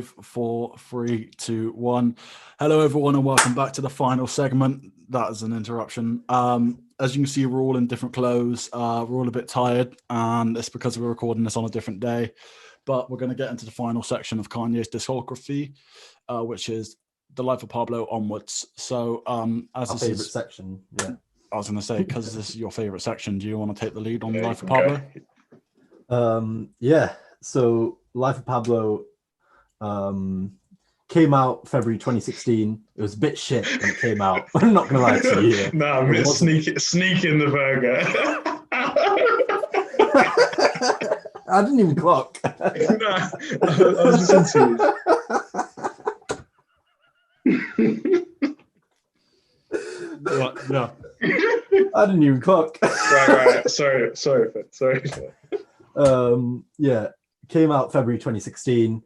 4, 3, 2, 1. Hello, everyone, and welcome back to the final segment. That is an interruption. As you can see, we're all in different clothes. We're all a bit tired, and it's because we're recording this on a different day. But we're going to get into the final section of Kanye's discography, which is The Life of Pablo onwards. So, as our this favorite is section, yeah. I was going to say, because this is your favorite section, do you want to take the lead on The Life of Pablo? Yeah. So, Life of Pablo came out February 2016. It was a bit shit when it came out. I'm not gonna lie to you. No, I'm sneaking the burger. I didn't even clock. No, I was listening to you. Yeah. I didn't even clock. Right. Sorry. Yeah, came out February 2016.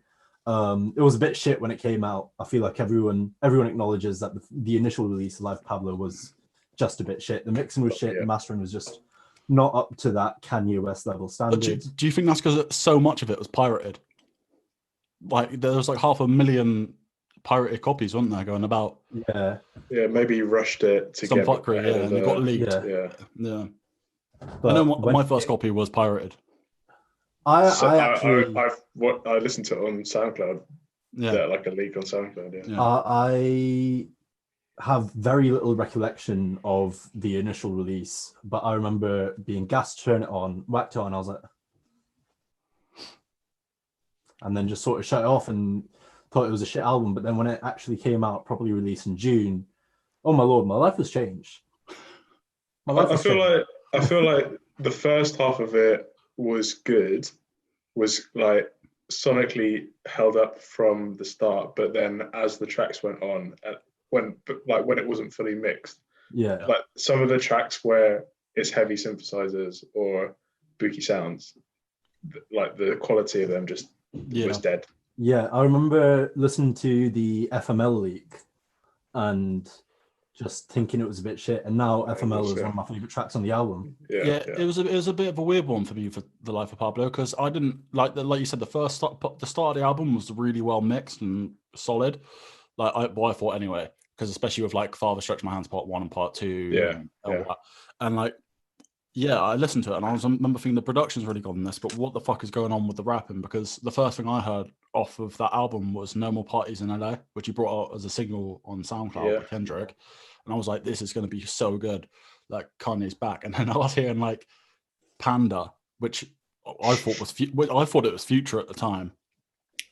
It was a bit shit when it came out. I feel like everyone acknowledges that the initial release of Life of Pablo was just a bit shit. The mixing was shit. The mastering was just not up to that Kanye West level standard. Do you think that's because so much of it was pirated? Like there was like 500,000 pirated copies, weren't there, going about? Yeah, maybe you rushed it to some get fuckery, and it got leaked. Yeah. But I know my first copy was pirated. I listened to it on SoundCloud. Yeah, like a leak on SoundCloud. Yeah. I have very little recollection of the initial release, but I remember being gassed to turn it on, whacked it on, I was like, and then just sort of shut it off and thought it was a shit album. But then when it actually came out, properly released in June, oh my lord, my life has changed. I feel like the first half of it was good, was like sonically held up from the start, but then as the tracks went on, when it wasn't fully mixed, like some of the tracks where it's heavy synthesizers or spooky sounds, like the quality of them just was dead. Yeah, I remember listening to the FML leak and just thinking it was a bit shit, and now FML is one of my favorite tracks on the album. It was a bit of a weird one for me for The Life of Pablo, because I didn't like you said, the start of the album was really well mixed and solid. I thought anyway, because especially with like Father Stretch My Hands Part 1 and Part 2, and like I listened to it and I remember thinking the production's really good on this, but what the fuck is going on with the rapping? Because the first thing I heard off of that album was No More Parties in LA, which he brought out as a single on SoundCloud with Kendrick. And I was like, this is going to be so good. Like, Kanye's back. And then I was hearing like Panda, which I thought it was Future at the time.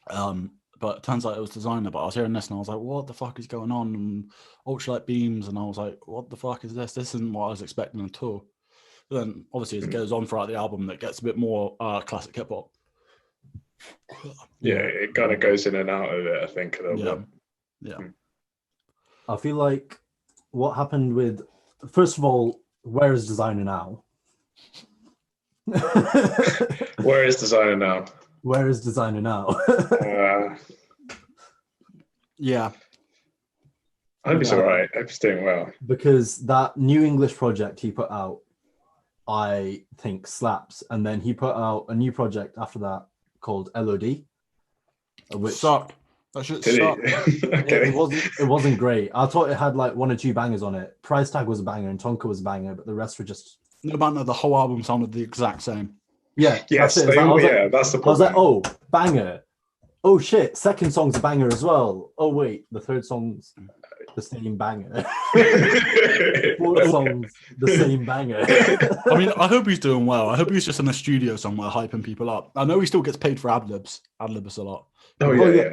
But it turns out it was Designer. But I was hearing this and I was like, what the fuck is going on? And Ultralight Beams. And I was like, what the fuck is this? This isn't what I was expecting at all. But then obviously as it goes on throughout the album, it gets a bit more classic hip hop. It kind of goes in and out of it, I think, a little bit. Yeah. I feel like what happened with, first of all, where is Designer now? Where is Designer now? Where is Designer now? Yeah. I hope he's all right. I hope he's doing well. Because that new English project he put out, I think slaps. And then he put out a new project after that called LOD, which sucked. That shit sucked. Okay. It wasn't great. I thought it had like 1 or 2 bangers on it. Price Tag was a banger and Tonka was a banger, but the rest were just no matter. The whole album sounded the exact same. Yeah. Yes. That's the problem. I was like, oh, banger. Oh shit, second song's a banger as well. Oh wait, the third song's the same banger. Fourth song's the same banger. I mean, I hope he's doing well. I hope he's just in a studio somewhere hyping people up. I know he still gets paid for ad-libs a lot. Oh yeah.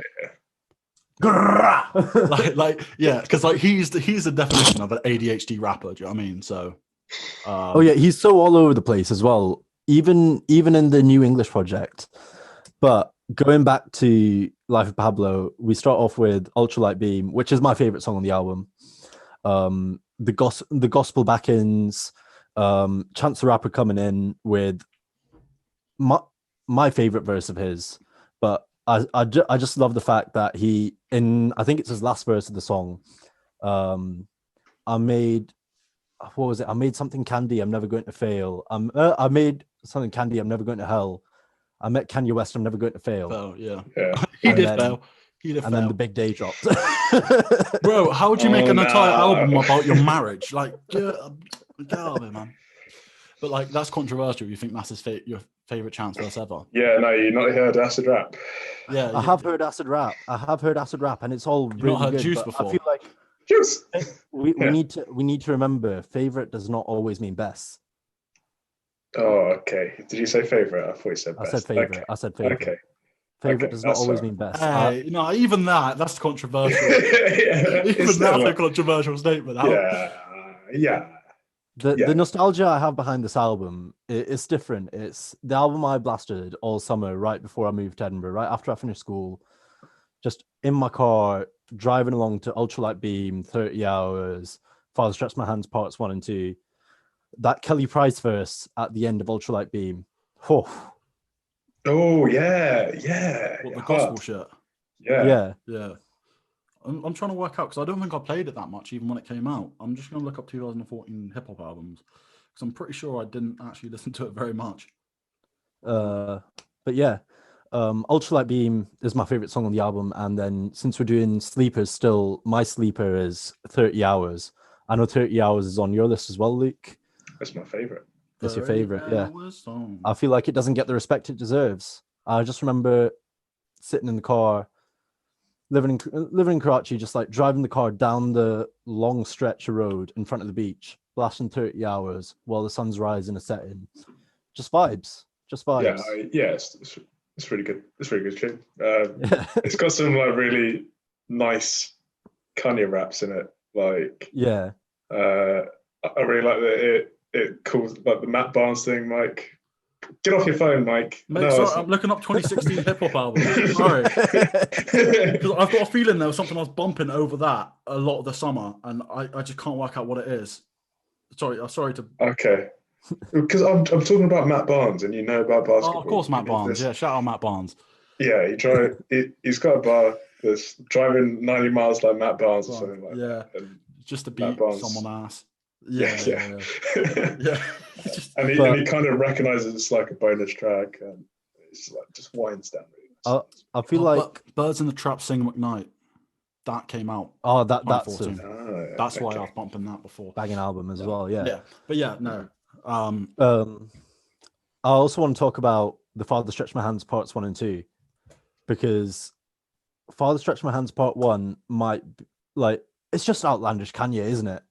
Because like he's the definition of an ADHD rapper. Do you know what I mean? So, he's so all over the place as well. Even in the new English project. But going back to Life of Pablo, we start off with Ultralight Beam, which is my favorite song on the album. The gospel back-ins, Chance the Rapper coming in with my favorite verse of his, but I just love the fact that I think it's his last verse of the song. I made something candy, I'm never going to fail. I made something candy, I'm never going to hell. I met Kanye West, I'm never going to fail. Oh yeah. Yeah. He did fail. He'd have And then the failed. big day dropped. Bro, how would you make Oh, an entire no. album about your marriage? Like, get out of it, man. But like, that's controversial. You think that's your favorite chance verse ever? Yeah, no, you not heard acid rap. Yeah, I have heard acid rap. And it's all You've really not heard good. Juice but before? I feel like Juice. we Yeah. need to remember favorite does not always mean best. Oh, okay. Did you say favorite? I thought you said I best. said favorite. Okay. I said favorite. Okay. Favorite Okay, does not that's always all mean best. Hey, no, even that's controversial. Yeah, Even it's that's still a controversial statement. yeah. The nostalgia I have behind this album, it's different. It's the album I blasted all summer right before I moved to Edinburgh, right after I finished school, just in my car, driving along to Ultralight Beam, 30 Hours, Father Stretch My Hands Parts 1 and 2. That Kelly Price verse at the end of Ultralight Beam. Oh, yeah. What, the gospel shit? Yeah. Yeah. I'm trying to work out because I don't think I played it that much even when it came out. I'm just going to look up 2014 hip hop albums because I'm pretty sure I didn't actually listen to it very much. But yeah, Ultralight Beam is my favorite song on the album. And then since we're doing sleepers still, my sleeper is 30 Hours. I know 30 Hours is on your list as well, Luke. That's my favorite. It's your favorite, yeah. Song. I feel like it doesn't get the respect it deserves. I just remember sitting in the car, living in Karachi, just like driving the car down the long stretch of road in front of the beach, blasting 30 Hours while the sun's rising and setting. Just vibes. Yeah, it's really good. It's really good tune. It's got some like really nice Kanye raps in it. Like, yeah. I really like that it calls like the Matt Barnes thing, Mike. Get off your phone, Mike. Mate, sorry, I'm looking up 2016 hip hop albums. Sorry. Because I've got a feeling there was something I was bumping over that a lot of the summer, and I just can't work out what it is. Sorry to. Okay. Because I'm talking about Matt Barnes, and you know about basketball. Oh, of course, Matt Barnes. Yeah, shout out Matt Barnes. Yeah, he's got a bar that's driving 90 miles like Matt Barnes or something like that. And just to beat someone ass. Yeah. And he kind of recognizes it's like a bonus track, and it's like just winds down. I feel like Birds in the Trap Sing McKnight. That came out. Oh, that's why I was bumping that before. Banging album as well. Yeah. Yeah, but yeah, no. I also want to talk about the Father Stretch My Hands Parts 1 and 2, because Father Stretch My Hands Part 1 might like, it's just outlandish Kanye, isn't it?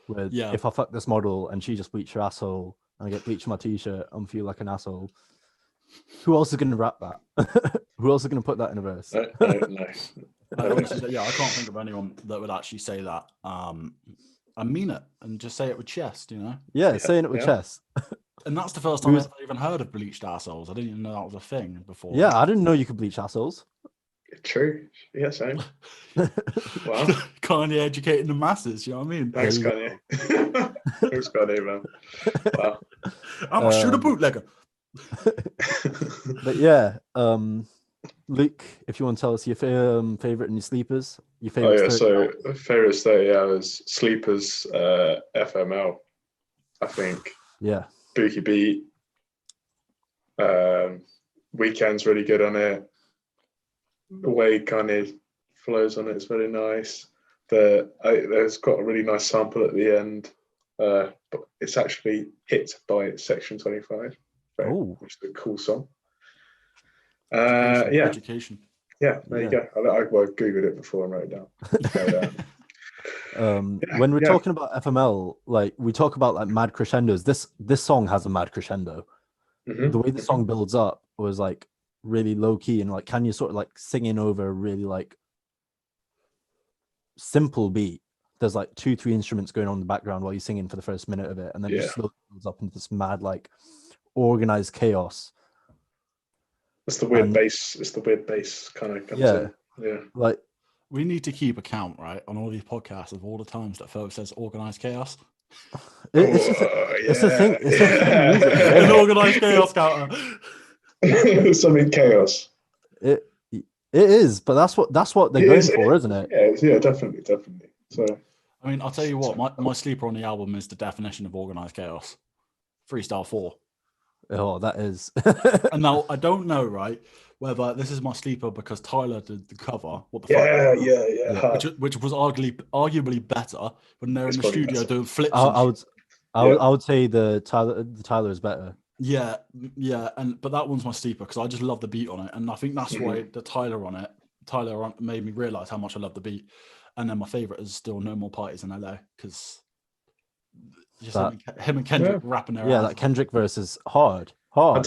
With if I fuck this model and she just bleached her asshole and I get bleached on my t-shirt and feel like an asshole. Who else is going to rap that? Who else is going to put that in a verse? I don't know. I can't think of anyone that would actually say that. I mean it, and just say it with chest, you know? Yeah, saying it with chest. And that's the first time I've even heard of bleached assholes. I didn't even know that was a thing before. Yeah, I didn't know you could bleach assholes. True. Yeah, same. Wow. Kanye educating the masses, you know what I mean? Thanks, Kanye. Thanks, Kanye, man. Wow. I'm a shooter bootlegger. But yeah, Luke, if you want to tell us your favorite and your sleepers, your favorite. Oh yeah, so favorite 30 Hours, sleepers, FML, I think. Yeah. Bookie Beat. Weekend's really good on it. The way Kanye flows on it is very nice. There's got a really nice sample at the end, but it's actually hit by Section 25, which is a cool song. Education. Yeah, there you go. I googled it before and wrote it down. When we're talking about FML, like we talk about like mad crescendos. This song has a mad crescendo. Mm-hmm. The way the song builds up was like really low key, and like Kanye sort of like singing over a really like simple beat. There's like 2-3 instruments going on in the background while you're singing for the first minute of it, and then it just slowly builds up into this mad like organized chaos. It's the weird bass. It's the weird bass kind of comes in. Yeah. Like we need to keep account, right, on all these podcasts of all the times that Phil says organized chaos. It's a thing. It's a thing in music. An organized chaos counter. Something chaos. It is, but that's what they're going for, isn't it? Yeah, definitely. So I mean, I'll tell you what, my sleeper on the album is the definition of organized chaos. Freestyle 4. Oh, that is. And now I don't know, right? whether this is my sleeper because Tyler did the cover. What the fuck? Yeah. Which was arguably better when they're in the studio better. doing flips. I would say the Tyler is better. Yeah, but that one's my sleeper because I just love the beat on it, and I think that's why the Tyler made me realize how much I love the beat. And then my favorite is still No More Parties in LA because just him and Kendrick rapping their that Kendrick verse is hard. I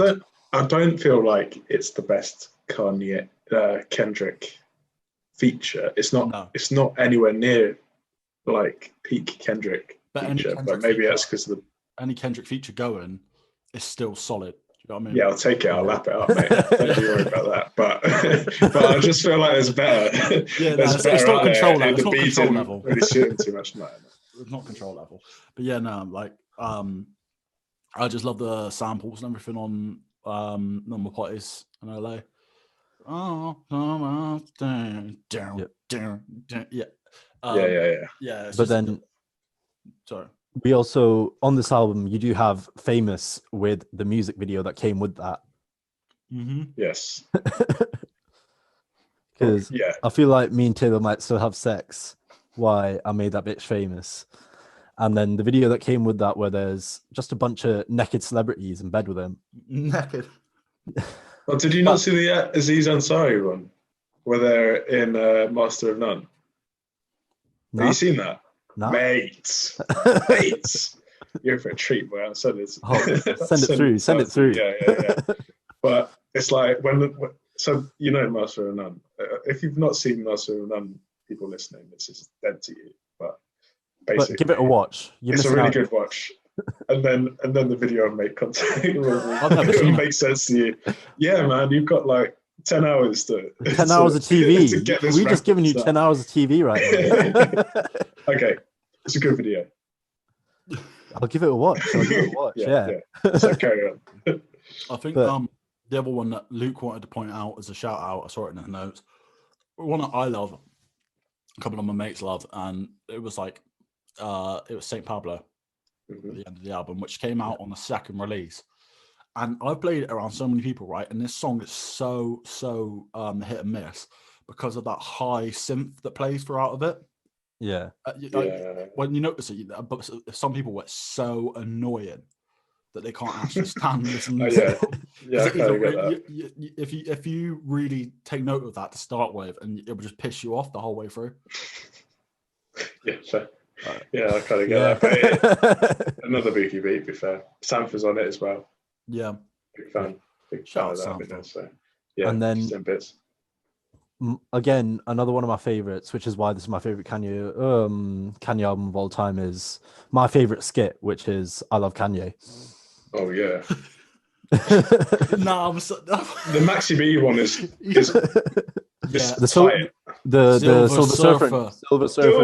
don't feel like it's the best Kanye Kendrick feature. It's not anywhere near like peak Kendrick feature, but maybe that's because of any Kendrick feature going is still solid. You know what I mean? Yeah, I'll take it. I'll lap it up, mate. Don't be worried about that. But I just feel like there's better. It's not control level. It's not control level. Really shooting too much. No. It's not control level. But yeah, no, like I just love the samples and everything on No More Parties in LA. Yeah. But then, sorry. We also, on this album, you do have Famous with the music video that came with that. Yes. Because I feel like me and Taylor might still have sex. Why I made that bitch famous. And then the video that came with that, where there's just a bunch of naked celebrities in bed with him. Naked. Well, did you not see the Aziz Ansari one? Where they're in Master of None? No? Have you seen that? No. Mates. You're for a treat, boy. Send it through. Yeah. But it's like so you know Master of None. If you've not seen Master of None, people listening, this is dead to you. But basically, give it a watch. It's a really good watch. And then the video of Make Contact will make sense to you. Yeah, man, you've got like 10 hours to 10 hours of TV. We're just giving you 10 hours of TV right now. Okay, it's a good video. I'll give it a watch. Yeah. So carry on. I think the other one that Luke wanted to point out as a shout out, I saw it in the notes. One that I love, a couple of my mates love, and it was like it was Saint Pablo at the end of the album, which came out on the second release. And I've played it around so many people, right? And this song is so hit and miss because of that high synth that plays throughout of it. Yeah. When you notice it, but some people were so annoying that they can't actually stand listening to it. If you really take note of that to start with, and it will just piss you off the whole way through. Yeah, sure. Yeah, I kind of get that. But another Bookie beat, to be fair. Sanford's on it as well. Yeah. Big fan. Big fan of that. So, yeah, and then 10 bits. Again, another one of my favorites, which is why this is my favorite Kanye album of all time, is my favorite skit, which is I Love Kanye. Oh yeah. No, the Maxi B one is the Silver Surfer.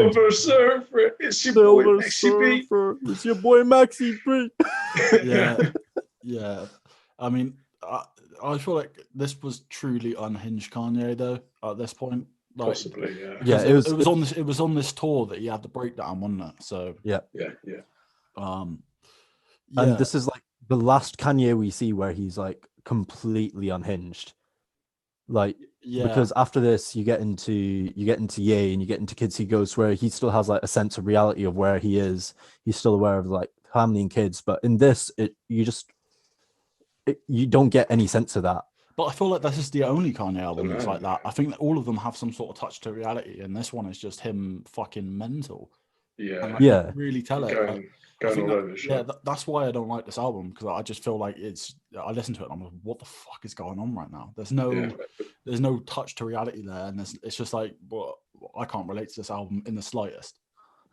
It's your boy Maxi B. It's your boy Maxi B. Yeah. I mean, I feel like this was truly unhinged Kanye though at this point. Like, possibly, yeah. Yeah, it was on this tour that he had the breakdown, wasn't it? So yeah. And this is like the last Kanye we see where he's like completely unhinged. Like, because after this you get into Ye and you get into Kids See Ghosts, where he still has like a sense of reality of where he is. He's still aware of like family and kids, but in this you don't get any sense of that. But I feel like this is the only Kanye album that's like that. I think that all of them have some sort of touch to reality, and this one is just him fucking mental. Yeah, and I can really tell it. Going all over the show. That's why I don't like this album, because I just feel like I listen to it and I'm like, what the fuck is going on right now? There's no touch to reality there, and it's just like, well, I can't relate to this album in the slightest.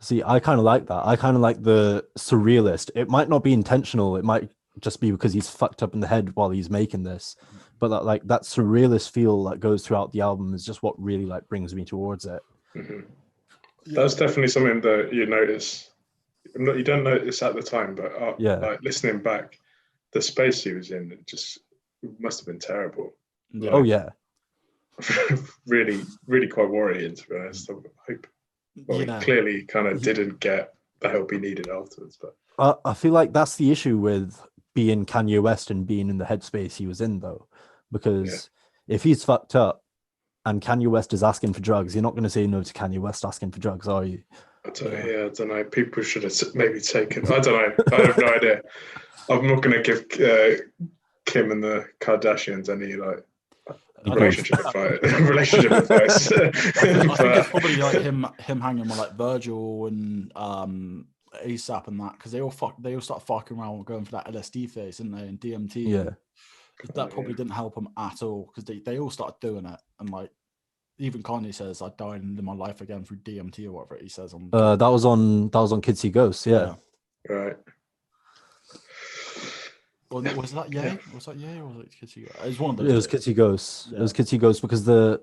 See, I kind of like that. I kind of like the surrealist. It might not be intentional. It might just be because he's fucked up in the head while he's making this. But that surrealist feel that goes throughout the album is just what really like brings me towards it. Mm-hmm. That's definitely something that you notice. You don't notice at the time, but like listening back, the space he was in, it must have been terrible. Yeah. Oh yeah. really, really quite worrying, to be honest. I hope. Well, he clearly kind of didn't get the help he needed afterwards. But I feel like that's the issue with being Kanye West and being in the headspace he was in, though, because if he's fucked up and Kanye West is asking for drugs, you're not going to say no to Kanye West asking for drugs, are you? I don't know. People should have maybe taken. I don't know. I have no idea. I'm not going to give Kim and the Kardashians any relationship advice. I think it's probably like him hanging with like Virgil and ASAP and that, because they all start fucking around going for that LSD phase, didn't they? And DMT. Yeah. That probably didn't help them at all, because they all started doing it, and like even Kanye says, "I died in my life again through DMT" or whatever he says on. That was on Kids See Ghosts, yeah. Right. Well, was that Ye? Was that Ye or was it Kids See Ghosts? It was one of those. It was Kids See Ghosts. Yeah. It was Kids See Ghosts because the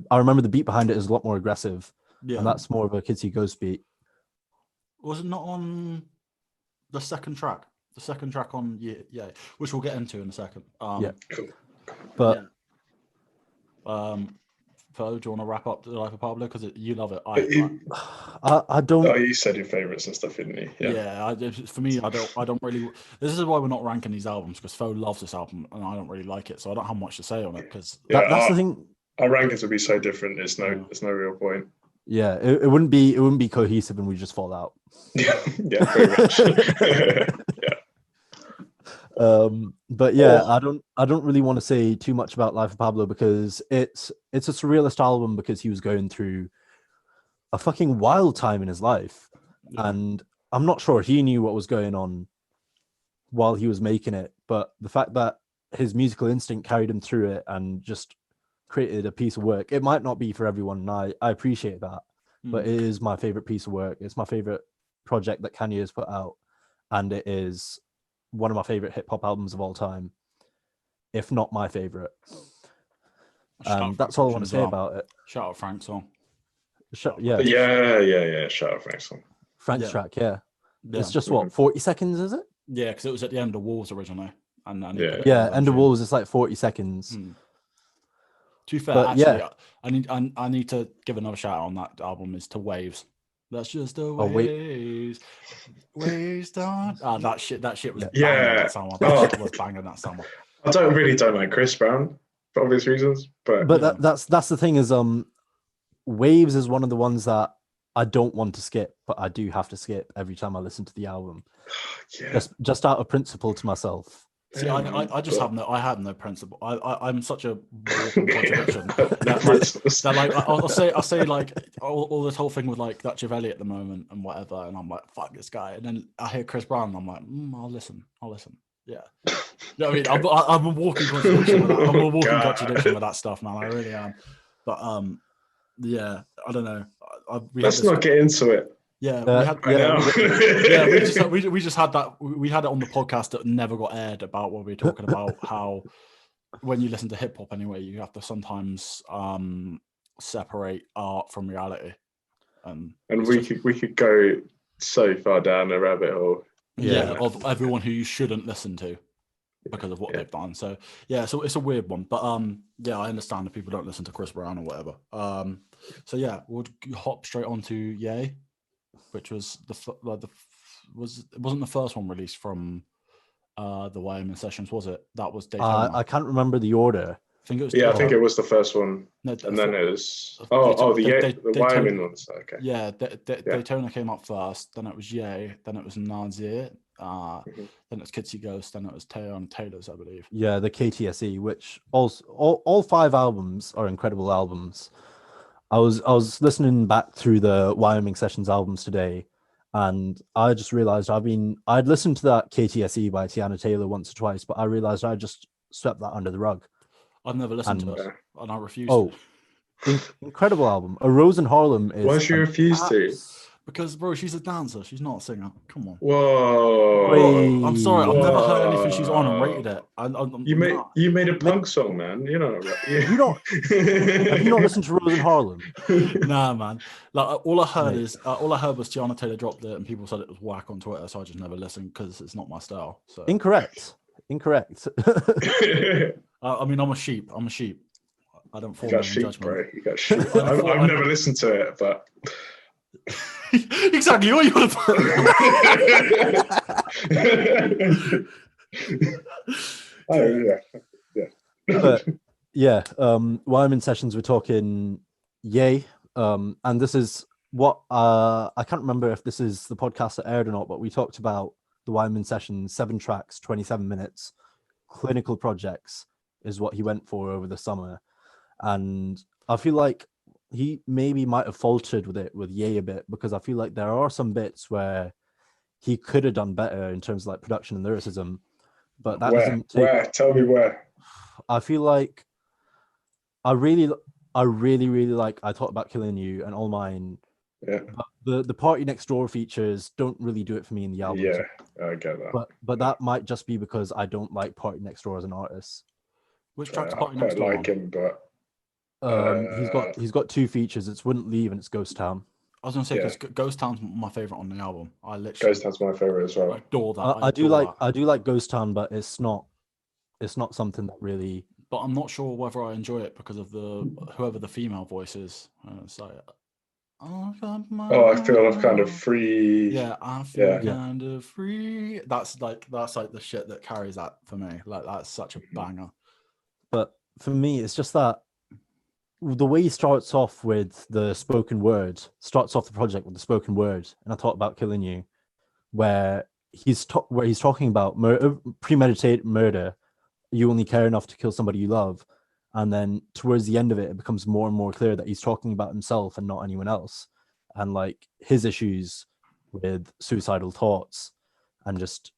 I remember the beat behind it is a lot more aggressive, and that's more of a Kids See Ghosts beat. Was it not on the second track? The second track on yeah, which we'll get into in a second. Yeah. But Fo, do you want to wrap up the Life of Pablo, because you love it? I don't. Oh, you said your favorites and stuff, didn't you? Yeah. For me, I don't really. This is why we're not ranking these albums, because Fo loves this album and I don't really like it, so I don't have much to say on it. Because that's the thing. Our rankings would be so different. There's no real point. Yeah, it wouldn't be cohesive, and we just fall out. Yeah, very much. But yeah, I don't really want to say too much about Life of Pablo, because it's a surrealist album, because he was going through a fucking wild time in his life, and I'm not sure he knew what was going on while he was making it, but the fact that his musical instinct carried him through it and just created a piece of work. It might not be for everyone, and I appreciate that, but it is my favorite piece of work. It's my favorite project that Kanye has put out, and it is one of my favorite hip hop albums of all time, if not my favorite. That's all I want to say about it. Shout out Frank's song. Yeah. Shout out Frank's song. Frank's track, yeah. It's just what, 40 seconds, is it? Yeah, because it was at the end of Walls originally, and End of Walls is like 40 seconds. To be fair, I need to give another shout out on that album is to Waves. That's just the waves. Waves down. That shit was banging that summer. That shit was banging that summer. I don't like Chris Brown for obvious reasons, but that's the thing is Waves is one of the ones that I don't want to skip, but I do have to skip every time I listen to the album. Just out of principle to myself. See, I just have no principle. I'm such a walking contradiction. I'll say like all this whole thing with like that Javelli at the moment and whatever, and I'm like, fuck this guy, and then I hear Chris Brown, and I'm like, I'll listen. Yeah, you know what I mean, I'm a walking contradiction. Contradiction with that stuff, man. I really am. But yeah, I don't know. Let's not get into it. Yeah, we just had that. We had it on the podcast that never got aired about what we were talking about. How when you listen to hip hop anyway, you have to sometimes separate art from reality. And we could go so far down the rabbit hole. Yeah, of everyone who you shouldn't listen to because of what they've done. So yeah, so it's a weird one, but yeah, I understand if people don't listen to Chris Brown or whatever. So yeah, we'll hop straight on to Ye, which was it wasn't the first one released from the Wyoming sessions, was it? That was Daytona. I can't remember the order. I think it was. Yeah, I think it was the first one, and then it was the Wyoming ones. Okay. Yeah, Daytona came up first. Then it was Ye. Then it was Nazir. Then it was Kids See Ghosts. Then it was Taylor's, I believe. Yeah, the KTSE, which all 5 albums are incredible albums. I was listening back through the Wyoming Sessions albums today, and I just realized I'd listened to that KTSE by Tiana Taylor once or twice, but I realized I just swept that under the rug. I've never listened to it, and I refuse. Incredible album. A Rose in Harlem is. Why should you refuse to? Because, bro, she's a dancer. She's not a singer. Come on. Whoa. I'm sorry. I've never heard anything she's on and rated it. You made a punk song, man. You know. Have you not listened to Rose in Harlem? Nah, man. Like all I heard was Tiana Taylor dropped it, and people said it was whack on Twitter. So I just never listened because it's not my style. So incorrect. I mean, I'm a sheep. I don't form any judgment. Bro. You got sheep. I've never listened to it, but. Exactly what you want to. But Yeah, Wyman sessions, we're talking Yay. And this is what I can't remember if this is the podcast that aired or not, but we talked about the Wyman session, 7 tracks, 27 minutes, clinical projects is what he went for over the summer. And I feel like he maybe might have faltered with it with Yay a bit, because I feel like there are some bits where he could have done better in terms of like production and lyricism, but that doesn't take. Where? Tell me where. I feel like I really, really like I Thought About Killing You and All Mine. Yeah. But the Party Next Door features don't really do it for me in the album. Yeah, I get that. But that might just be because I don't like Party Next Door as an artist. Which track's I Party quite Next Door like on? him, but He's got 2 features. It's Wouldn't Leave and it's Ghost Town. I was gonna say, because Ghost Town's my favorite on the album. I literally Ghost Town's my favorite as well. adore that. I do like Ghost Town, but it's not something that really. But I'm not sure whether I enjoy it because of whoever the female voice is. It's like, I feel kind of free. Yeah, I feel kind of free. That's like the shit that carries that for me. Like, that's such a banger. But for me, it's just that the way he starts off with the spoken word, starts off the project with the spoken word, and I Thought About Killing You, where he's talking about premeditated murder. You only care enough to kill somebody you love, and then towards the end of it, it becomes more and more clear that he's talking about himself and not anyone else, and like his issues with suicidal thoughts, and just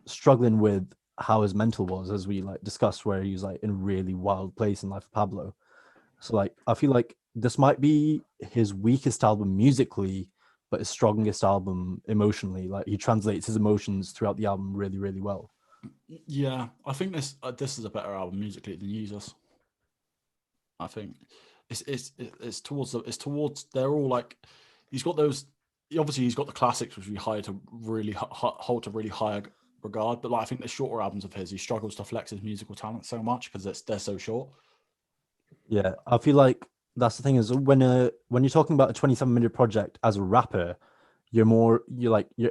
struggling with how his mental was, as we like discussed, where he was like in a really wild place in Life of Pablo. So like I feel like this might be his weakest album musically, but his strongest album emotionally. Like he translates his emotions throughout the album really, really well. Yeah, I think this is a better album musically than Jesus. I think it's towards they're all like, he's got those, obviously he's got the classics which we hold to really high regard, but like I think the shorter albums of his, he struggles to flex his musical talent so much because they're so short. Yeah, I feel like that's the thing, is when you're talking about a 27-minute project as a rapper, you're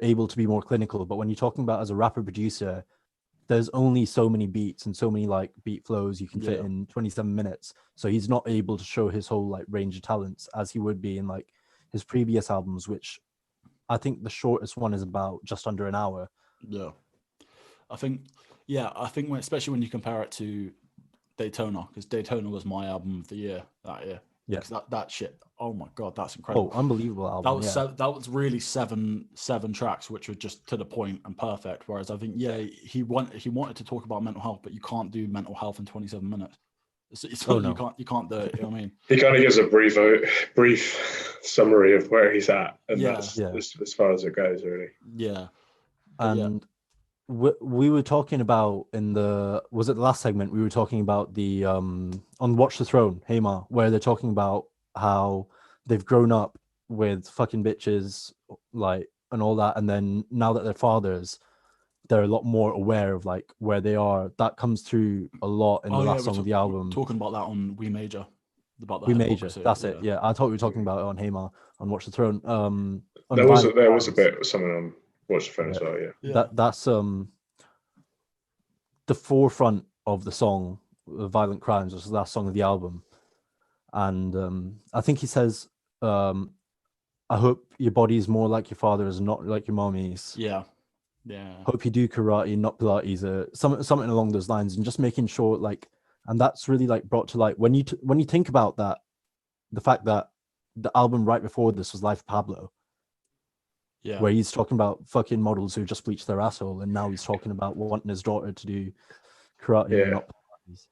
able to be more clinical. But when you're talking about as a rapper producer, there's only so many beats and so many like beat flows you can fit in 27 minutes. So he's not able to show his whole like range of talents as he would be in like his previous albums, which I think the shortest one is about just under an hour. Yeah, I think especially when you compare it to Daytona, because Daytona was my album of the year that year. Yeah, that shit. Oh my god, that's incredible! Oh, unbelievable album. That was really seven tracks, which were just to the point and perfect. Whereas I think he wanted to talk about mental health, but you can't do mental health in 27 minutes. No. You can't do it. You know what I mean? He kind of gives a brief summary of where he's at, and that's as far as it goes, really. Yeah, and. We were talking about was it the last segment, we were talking about the on Watch the Throne, Hamar, where they're talking about how they've grown up with fucking bitches like and all that, and then now that they're fathers, they're a lot more aware of like where they are. That comes through a lot in the last song of the album. Talking about that on We Major, about We Major. That's it. Yeah, I thought we were talking about it on Hamar on Watch the Throne. There was a bit of something on Watch the Throne as well. Yeah. That's the forefront of the song, Violent Crimes, was the last song of the album. And I think he says, I hope your body is more like your father's and not like your mommy's. Yeah. Hope you do karate, not Pilates, something along those lines. And just making sure, like, and that's really like brought to light when you think about that, the fact that the album right before this was Life of Pablo. Yeah. Where he's talking about fucking models who just bleached their asshole, and now he's talking about wanting his daughter to do karate. Yeah. And not Pilates.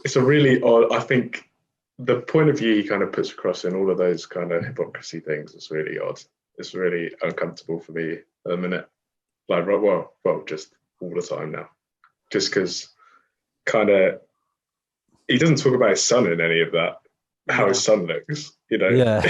It's a really odd, I think the point of view he kind of puts across in all of those kind of hypocrisy things is really odd. It's really uncomfortable for me at the minute. Like, well, just all the time now. Just because kind of he doesn't talk about his son in any of that, how his son looks, you know. Yeah.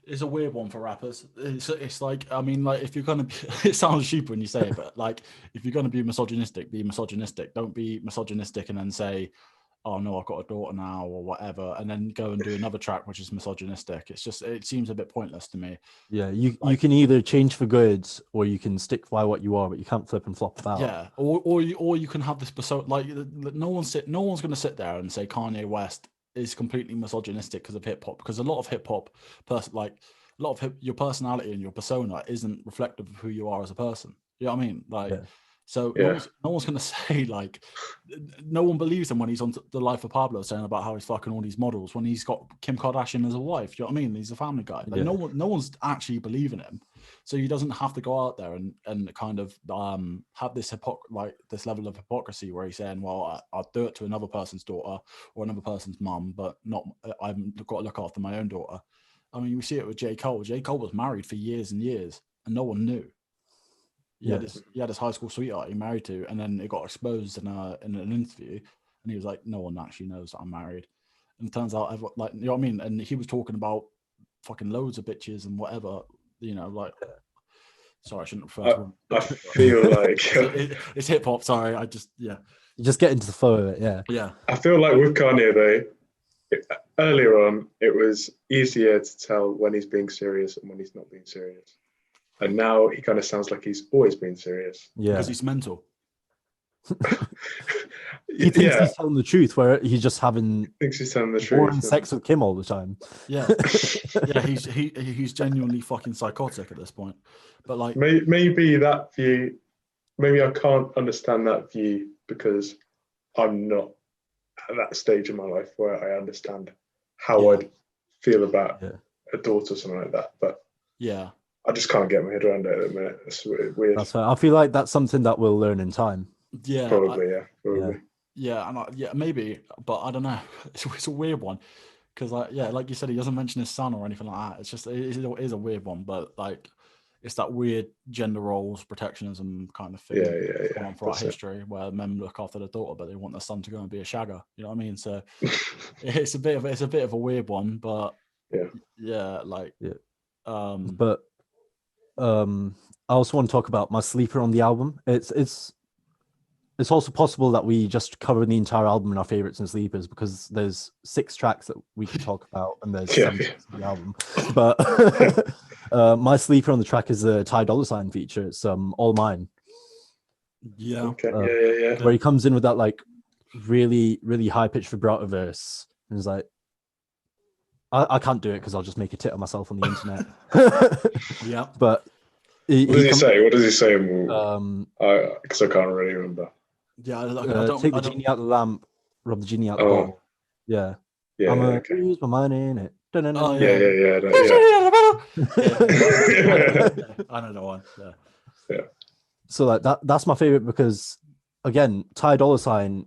It's a weird one for rappers. It's like, I mean, like, if you're gonna be, it sounds stupid when you say it, but like, if you're gonna be misogynistic, be misogynistic. Don't be misogynistic and then say oh no, I've got a daughter now or whatever, and then go and do another track which is misogynistic. It's just, it seems a bit pointless to me. Yeah, you can either change for good or you can stick by what you are, but you can't flip and flop about. Yeah, or you can have this persona, like no one's going to sit there and say Kanye West is completely misogynistic because of hip hop, because a lot of hip hop your personality and your persona isn't reflective of who you are as a person. You know what I mean? Like, so no one's going to say, like, no one believes him when he's on The Life of Pablo saying about how he's fucking all these models when he's got Kim Kardashian as a wife. You know what I mean? He's a family guy. Like, no one's actually believing him. So he doesn't have to go out there and kind of have this this level of hypocrisy where he's saying, well, I'll do it to another person's daughter or another person's mum, but not, I've got to look after my own daughter. I mean, we see it with J. Cole. J. Cole was married for years and years and no one knew. He had his high school sweetheart he married to, and then it got exposed in an interview, and he was like, no one actually knows that I'm married. And it turns out, like, you know what I mean? And he was talking about fucking loads of bitches and whatever, you know, like, sorry, I shouldn't refer to I feel like it's hip hop. Sorry, you just get into the flow of it. Yeah. I feel like with Kanye though, earlier on, it was easier to tell when he's being serious and when he's not being serious. And now he kind of sounds like he's always been serious. Yeah. Because he's mental. He thinks he's telling the truth, where he's just having boring sex with Kim all the time. Yeah. Yeah, he's genuinely fucking psychotic at this point. But like, maybe that view, maybe I can't understand that view because I'm not at that stage in my life where I understand how I'd feel about a daughter or something like that. But yeah, I just can't get my head around it at the minute. It's weird. That's fair. I feel like that's something that we'll learn in time. Yeah, probably. Maybe, but I don't know. It's a weird one because, like you said, he doesn't mention his son or anything like that. It's just it is a weird one, but like it's that weird gender roles protectionism kind of thing going on throughout history, where men look after their daughter, but they want their son to go and be a shagger. You know what I mean? So it's a bit of a weird one, but but I also want to talk about my sleeper on the album. It's also possible that we just cover the entire album in our favorites and sleepers, because there's 6 tracks that we can talk about and there's 7 tracks on the album. But my sleeper on the track is the Ty Dolla $ign feature. It's All Mine. Yeah. Okay. Where he comes in with that like really, really high pitched vibrato verse and he's like, I can't do it because I'll just make a tit of myself on the internet. Yeah. But what does he say? What does he say? Because I can't really remember. Yeah, take the genie out the lamp, rub the genie out the bottle. Yeah. I'm gonna lose my mind in it. Yeah. I know that one. Yeah. So like that's my favorite because, again, Ty Dolla $ign,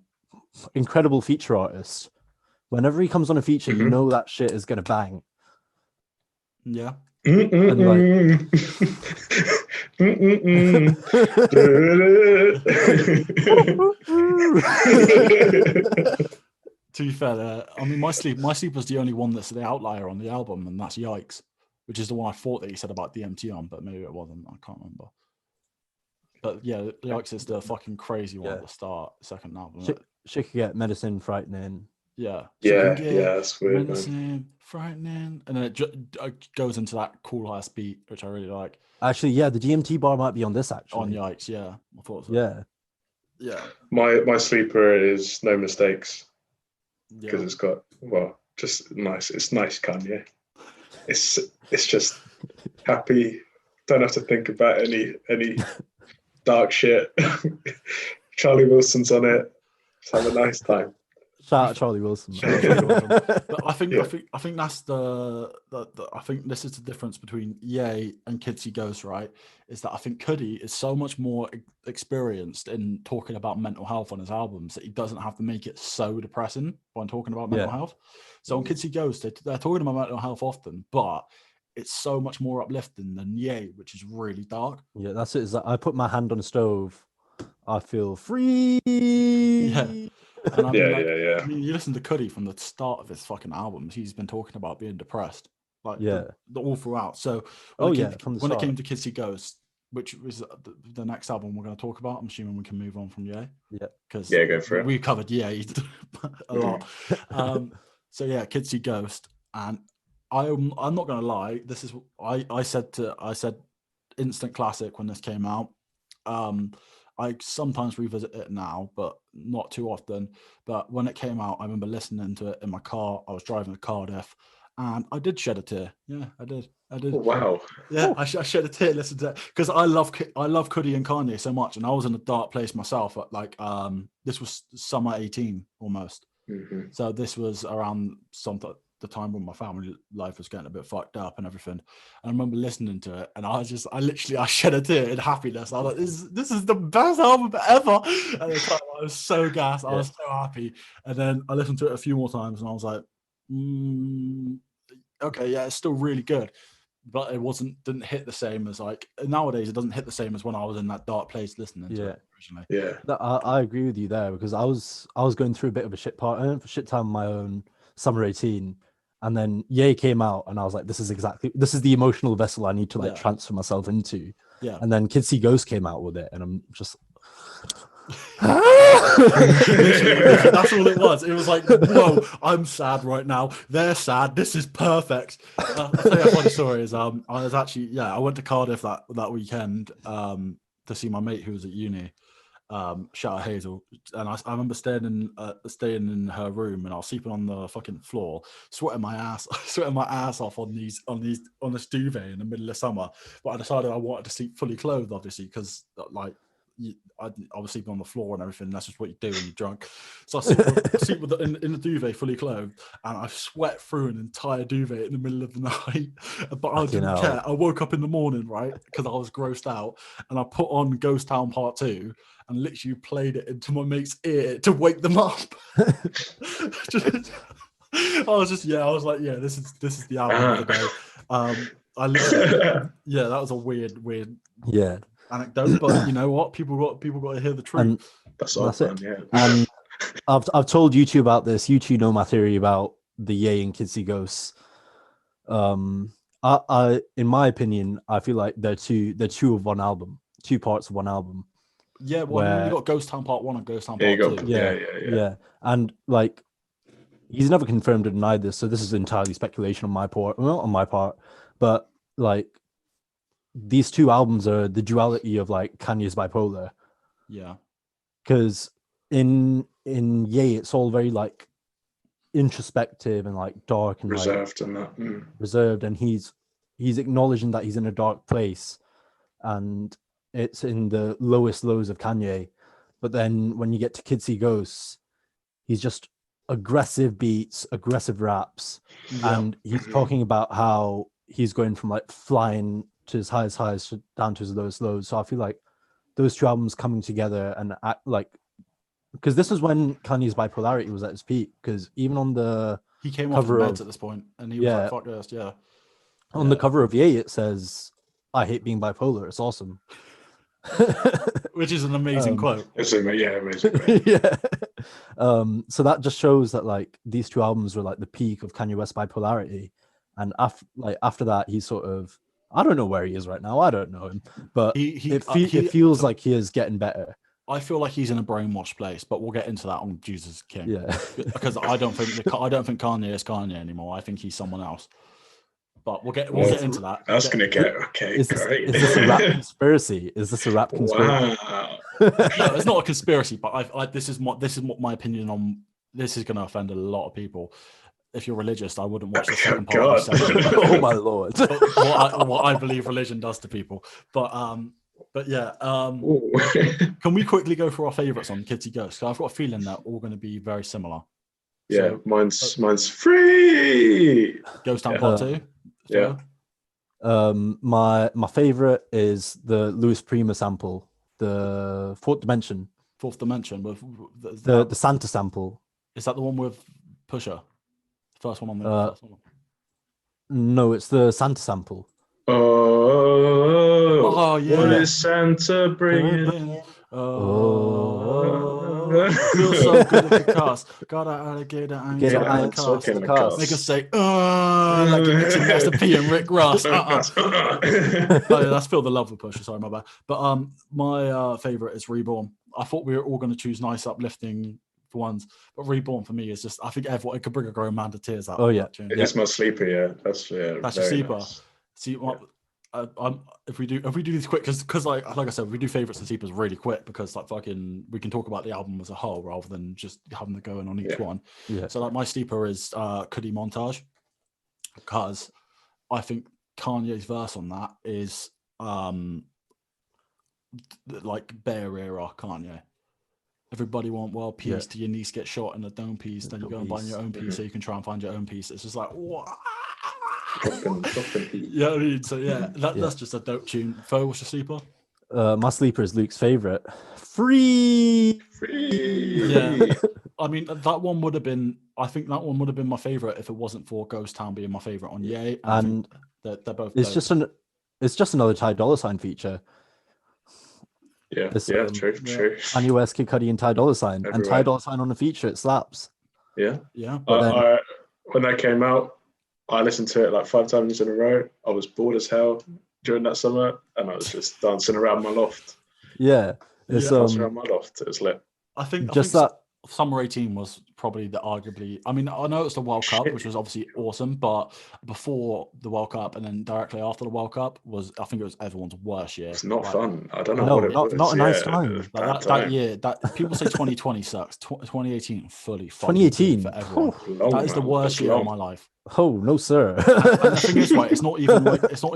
incredible feature artist. Whenever he comes on a feature, you know that shit is gonna bang. Yeah. And like, to be fair, I mean, my sleep was the only one that's the outlier on the album, and that's Yikes, which is the one I thought that he said about DMT on, but maybe it wasn't. I can't remember. But yeah, Yikes is the fucking crazy one at the start, second album. She could get medicine frightening. Yeah. That's weird. Medicine, frightening, and then it goes into that cool ass beat, which I really like. Actually, the DMT bar might be on this. Actually, on Yikes, I thought so. Yeah. My sleeper is No Mistakes because it's got just nice. It's nice Kanye. It's just happy. Don't have to think about any dark shit. Charlie Wilson's on it. Just have a nice time. Shout out Charlie Wilson. But I think that's I think this is the difference between Ye and Kids He Ghost, right? Is that I think Cudi is so much more experienced in talking about mental health on his albums that he doesn't have to make it so depressing when talking about mental health. So on Kids He Ghost, they're talking about mental health often, but it's so much more uplifting than Ye, which is really dark. Yeah, that's it. Is that I put my hand on a stove, I feel free. Yeah. And I mean, you listen to Cudi from the start of his fucking albums, he's been talking about being depressed, like all throughout. So when it came to Kids He Ghost, which is the next album we're going to talk about. I'm assuming we can move on from Ye. Yeah. Because go for it. we covered Ye a lot. So yeah, Kids See Ghost, and I'm not going to lie. This is I said instant classic when this came out. I sometimes revisit it now, but not too often. But when it came out, I remember listening to it in my car. I was driving to Cardiff, and I did shed a tear. Yeah, I did. Oh, wow. Yeah, I shed a tear listening to it because I love Cudi and Kanye so much, and I was in a dark place myself. At this was summer 18 almost. Mm-hmm. So this was around the time when my family life was getting a bit fucked up and everything. And I remember listening to it, and I shed a tear in happiness. I was like, this is the best album ever. At the time, I was so gassed. I was so happy. And then I listened to it a few more times, and I was like, okay, yeah, it's still really good. But it didn't hit the same as nowadays. It doesn't hit the same as when I was in that dark place listening to it originally. Yeah, I agree with you there, because I was going through a bit of a shit time of my own, summer 18, and then Ye came out, and I was like, this is the emotional vessel I need to transfer myself into. Yeah. And then Kids See Ghost came out with it, and I'm just literally, that's all it was. It was like, whoa, I'm sad right now. They're sad. This is perfect. I'll tell you a funny story. Is I was actually I went to Cardiff that weekend to see my mate who was at uni. Shout out Hazel, and I remember staying in her room, and I was sleeping on the fucking floor, sweating my ass off on this duvet in the middle of summer. But I decided I wanted to sleep fully clothed, obviously, because I was sleeping on the floor and everything. That's just what you do when you're drunk. So I sleep in the duvet fully clothed, and I sweat through an entire duvet in the middle of the night. But I didn't care. I woke up in the morning, right, because I was grossed out, and I put on Ghost Town Part 2 and literally played it into my mate's ear to wake them up. I was like, this is the album of the day. I literally, that was a weird anecdote, but you know what? People got to hear the truth. And that's it. Yeah. And I've told you two about this. You two know my theory about the Ye and Kids See Ghosts. I in my opinion, I feel like they're two of one album, two parts of one album. Yeah, well, you got Ghost Town Part 1 and Ghost Town Part 2. Yeah. And he's never confirmed or denied this, so this is entirely speculation on my part. But these two albums are the duality of Kanye's bipolar. Yeah. Because in Ye, it's all very introspective and dark and reserved and that. Reserved, and he's acknowledging that he's in a dark place, and it's in the lowest lows of Kanye. But then when you get to Kids See Ghosts, he's just aggressive beats, aggressive raps, and he's talking about how he's going from flying to his highest highs down to his lowest lows. So I feel like those two albums coming together and act because this is when Kanye's bipolarity was at its peak. Because even on he came off the meds at this point, and he was like, "Fuck this, yeah." On the cover of Ye, it says, "I hate being bipolar. It's awesome." Which is an amazing quote. It's amazing. Yeah. So that just shows that these two albums were the peak of Kanye West's bipolarity, and after that, he's sort of, I don't know where he is right now. I don't know him, but it feels like he is getting better. I feel like he's in a brainwashed place, but we'll get into that on Jesus King. Yeah, because I don't think Kanye is Kanye anymore. I think he's someone else. But we'll get into that. That's gonna get okay. Is this a rap conspiracy? Is this a rap conspiracy? Wow. No, it's not a conspiracy, but this is what my opinion on this is going to offend a lot of people. If you're religious, I wouldn't watch the second part of the segment. Oh my lord! what I believe religion does to people, but yeah. Can we quickly go for our favourites on Kids See Ghosts? So I've got a feeling they're all going to be very similar. Yeah, so, mine's free. Ghost Town Part 2. Yeah. My favorite is the Louis Prima sample, the Fourth Dimension with the Santa sample. Is that the one with Pusha? First one on the first one. No, it's the Santa sample. Oh yeah. What is Santa bringing? Oh, Feels so good at the cast. Got an alligator and Get talking it, the I'm cast. talking the cast. Make us say, like you're mixing Master P and Rick Ross. Oh, yeah, that's Feel the Love with Pusha. Sorry, my bad. But my favorite is Reborn. I thought we were all going to choose nice, uplifting ones, but Reborn for me is just. I think everyone it could bring a grown man to tears out. Oh yeah, it's my sleeper. Yeah, that's your very sleeper. nice. See, if we do these quick, because like I said, we do favorites and sleepers really quick because like fucking we can talk about the album as a whole rather than just having to go in on each one. Yeah. So like my sleeper is Kudi Montage because I think Kanye's verse on that is like Bear era Kanye. Everybody want world peace till your niece get shot in the dome piece, then you go and buy your own piece so you can try and find your own piece. It's just like what? Yeah, I mean, so that's just a dope tune. Fo, what's your sleeper? My sleeper is Luke's favorite. Free. Yeah, I mean that one would have been. I think that one would have been my favorite if it wasn't for Ghost Town being my favorite on Ye. And they're both. It's dope. just another Ty Dolla $ign feature. Yeah, true. Kanye West, Kid Cudi, and Ty Dolla $ign, and Ty Dolla $ign on the feature, it slaps. Yeah. But when that came out, I listened to it like 5 times in a row. I was bored as hell during that summer, and I was just dancing around my loft. Yeah, dancing around my loft. It was lit. I think that. Summer 18 was probably arguably. I mean, I know it's the World Cup, which was obviously awesome, but before the World Cup and then directly after the World Cup I think it was everyone's worst year. It's not fun. I don't know what it was. Not a nice time. That year, people say 2020 sucks. 2018 fully. 2018 for everyone. That is the worst year of my life. Oh no, sir. And the thing is, right, it's not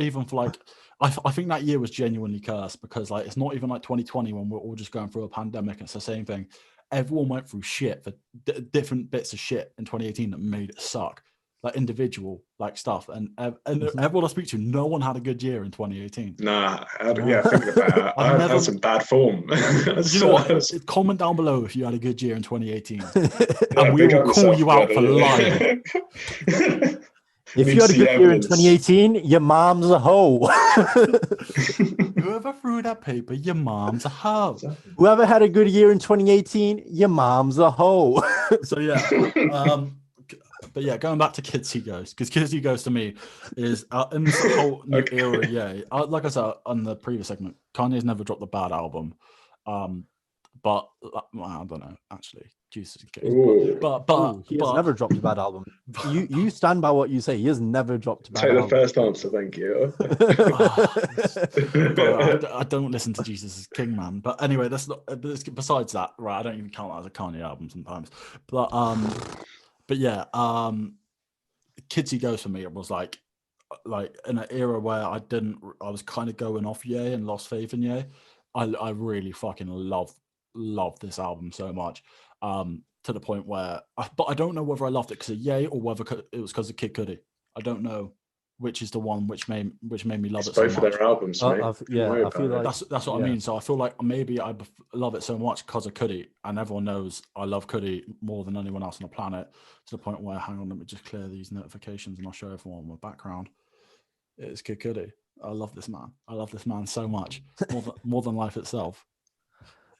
even for like. I think that year was genuinely cursed because like it's not even like 2020 when we're all just going through a pandemic. It's the same thing. Everyone went through shit for different bits of shit in 2018 that made it suck, like individual like stuff. And everyone I speak to, no one had a good year in 2018. Nah, thinking about it, I had some bad form. You know what? Comment down below if you had a good year in 2018, and we will call you out for lying. If you had a good year in 2018, your mom's a hoe. Whoever threw that paper, your mom's a hoe. Whoever had a good year in 2018, your mom's a hoe. So yeah, but yeah, going back to Kids He Goes, because Kids He Goes to me is in this whole new era. Yeah, like I said on the previous segment, Kanye's never dropped a bad album. But I don't know, actually. Jesus, but he has never dropped a bad album. You stand by what you say. He has never dropped a bad album. Take the first answer, thank you. I don't listen to Jesus is King, man. But anyway, that's not. Besides that, right? I don't even count that as a Kanye album sometimes. But yeah, Kids He Goes for me. It was like in an era where I was kind of going off Ye and lost faith in Ye. I really fucking love this album so much. To the point where, but I don't know whether I loved it because of Ye or whether it was because of Kid Cudi. I don't know which is the one which made me love it so much. Both of their albums, mate. I feel like that's what I mean. So I feel like maybe I love it so much because of Cudi, and everyone knows I love Cudi more than anyone else on the planet. To the point where, hang on, let me just clear these notifications, and I'll show everyone my background. It's Kid Cudi. I love this man. I love this man so much, more than life itself.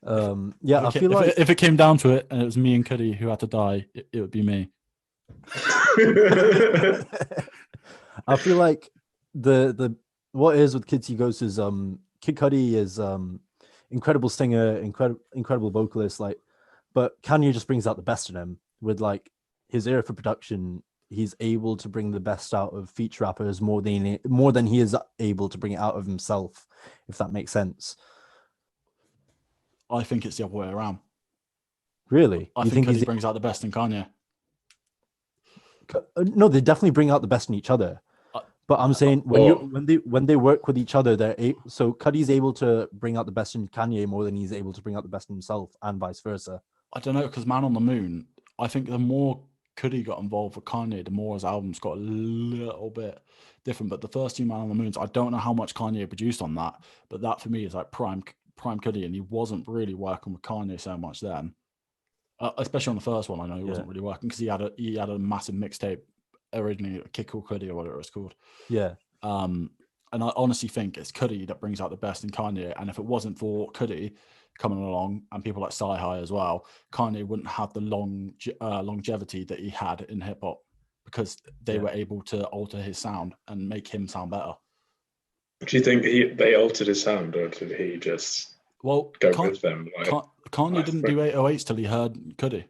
I feel like if it came down to it and it was me and Cudi who had to die, it would be me. I feel like the what is with Kids He Goes is Kid Cudi is incredible singer, incredible vocalist, like, but Kanye just brings out the best in him with like his ear for production. He's able to bring the best out of feature rappers more than he is able to bring it out of himself, if that makes sense. I think it's the other way around. Really? I think he brings out the best in Kanye. No, they definitely bring out the best in each other. But I'm saying when they work with each other, so Cudi's able to bring out the best in Kanye more than he's able to bring out the best in himself, and vice versa. I don't know, because Man on the Moon, I think the more Cudi got involved with Kanye, the more his albums got a little bit different. But the first two Man on the Moons, I don't know how much Kanye produced on that, but that for me is like prime Cudi, and he wasn't really working with Kanye so much then. Especially on the first one, I know he wasn't really working because he had a massive mixtape originally, Kid Cudi or whatever it was called. Yeah. And And I honestly think it's Cudi that brings out the best in Kanye. And if it wasn't for Cudi coming along and people like Sci-Hi as well, Kanye wouldn't have the longevity that he had in hip hop, because they were able to alter his sound and make him sound better. Do you think they altered his sound, or did he just go with them? Kanye didn't do 808s till he heard Cudi.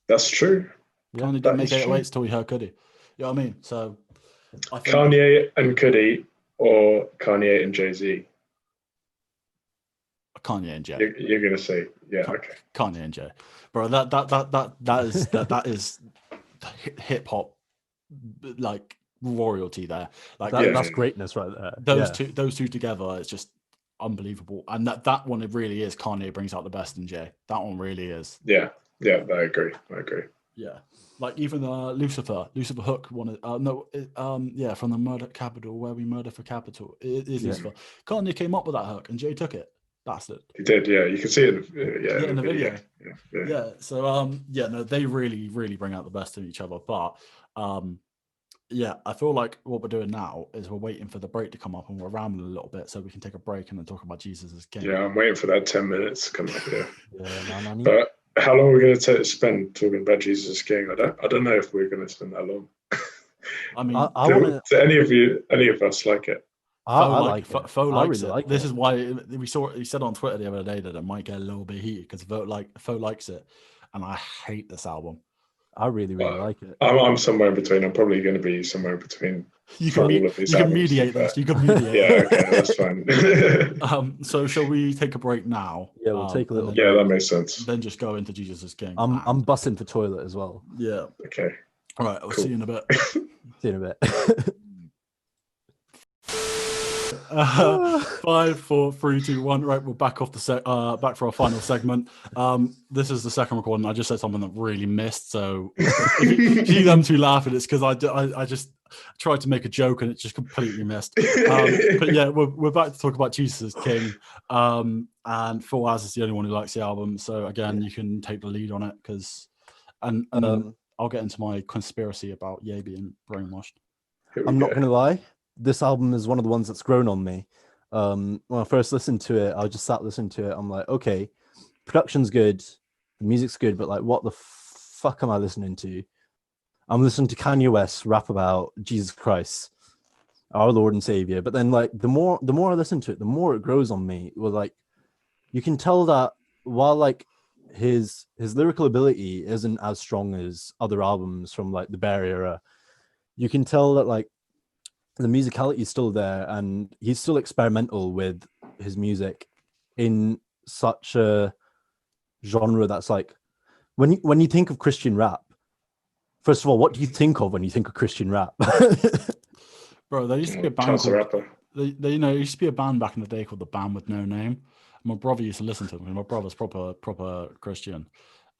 That's true. Kanye didn't make 808s till he heard Cudi. You know what I mean? So I think Kanye and Cudi, or Kanye and Jay-Z? Kanye and Jay. You're gonna say, yeah, okay. Kanye and Jay, bro. That is hip hop, like royalty there. Like that's greatness right there. Those two together, it's just unbelievable. And that one, it really is. Kanye brings out the best in Jay. That one really is. Yeah, I agree. Yeah, like even Lucifer Hook wanted from the Murder Capital, where we murder for capital. It is Lucifer. Kanye came up with that hook, and Jay took it. That's it. He did, yeah. You can see it in the video. Yeah. So they really, really bring out the best in each other. But I feel like what we're doing now is we're waiting for the break to come up, and we're rambling a little bit so we can take a break and then talk about Jesus as King. Yeah, I'm waiting for that 10 minutes to come up here. Yeah, but how long are we going to spend talking about Jesus as King? I don't know if we're going to spend that long. I mean, do any of us like it? I like it. Fo likes it. This is why he said on Twitter the other day that it might get a little bit heated because Fo likes it, and I hate this album. I really like it. I'm somewhere in between. I'm probably going to be somewhere in between. You can mediate this. You can mediate. Yeah, okay, that's fine. So shall we take a break now? Yeah, we'll take a little. Yeah, that makes sense. Then just go into Jesus as King. I'm bussing for toilet as well. Yeah. Okay. All right. I'll see you in a bit. See you in a bit. 5, 4, 3, 2, 1. Right, we're back off back for our final segment. This is the second recording. I just said something that really missed. So if you see them two laughing, it's because I just tried to make a joke and it just completely missed. But yeah, we're back to talk about Jesus as King. And Phil Az is the only one who likes the album. So again, you can take the lead on it because, and I'll get into my conspiracy about Ye being brainwashed. I'm not gonna lie. This album is one of the ones that's grown on me. When I first listened to it, I just sat listening to it. I'm like, okay, production's good, the music's good, but like, what the fuck am I listening to? I'm listening to Kanye West rap about Jesus Christ, our Lord and Savior. But then, like, the more I listen to it, the more it grows on me. Well, like, you can tell that while like his lyrical ability isn't as strong as other albums from like the Bear era, you can tell that like the musicality is still there, and he's still experimental with his music in such a genre that's like, when you think of Christian rap, first of all, what do you think of when you think of Christian rap? Bro, there used to be a band called, there used to be a band back in the day called The Band With No Name. My brother used to listen to them. My brother's proper Christian.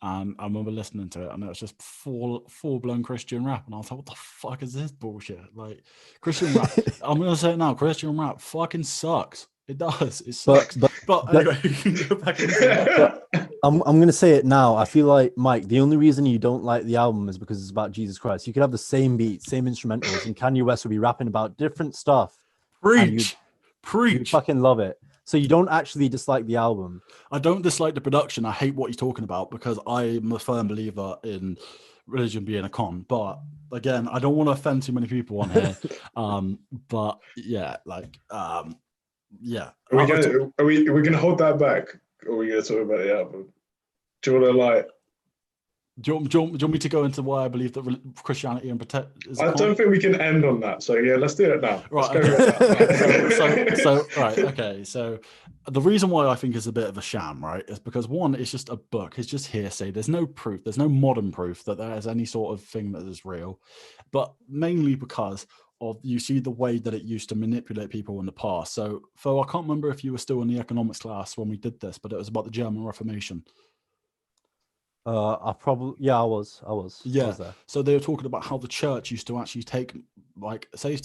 And I remember listening to it, and it was just full-blown Christian rap. And I was like, what the fuck is this bullshit? Like, Christian rap, I'm going to say it now, Christian rap fucking sucks. It does. It sucks. But anyway, you can go back into it. I'm going to say it now. I feel like, Mike, the only reason you don't like the album is because it's about Jesus Christ. You could have the same beat, same instrumentals, and Kanye West would be rapping about different stuff. Preach. You'd fucking love it. So you don't actually dislike the album? I don't dislike the production. I hate what he's talking about because I'm a firm believer in religion being a con. But again, I don't want to offend too many people on here. But yeah, like, yeah. Are we gonna hold that back, or are we gonna talk about the album? Do you want to like? Do you want me to go into why I believe that Christianity and is I don't think we can end on that. So yeah, let's do it now. Right. Okay. So right. Okay. So the reason why I think it's a bit of a sham, right, is because one, it's just a book. It's just hearsay. There's no proof. There's no modern proof that there is any sort of thing that is real. But mainly because of you see the way that it used to manipulate people in the past. So, Fo, I can't remember if you were still in the economics class when we did this, but it was about the German Reformation. I was. Yeah. I was there. So they were talking about how the church used to actually take like say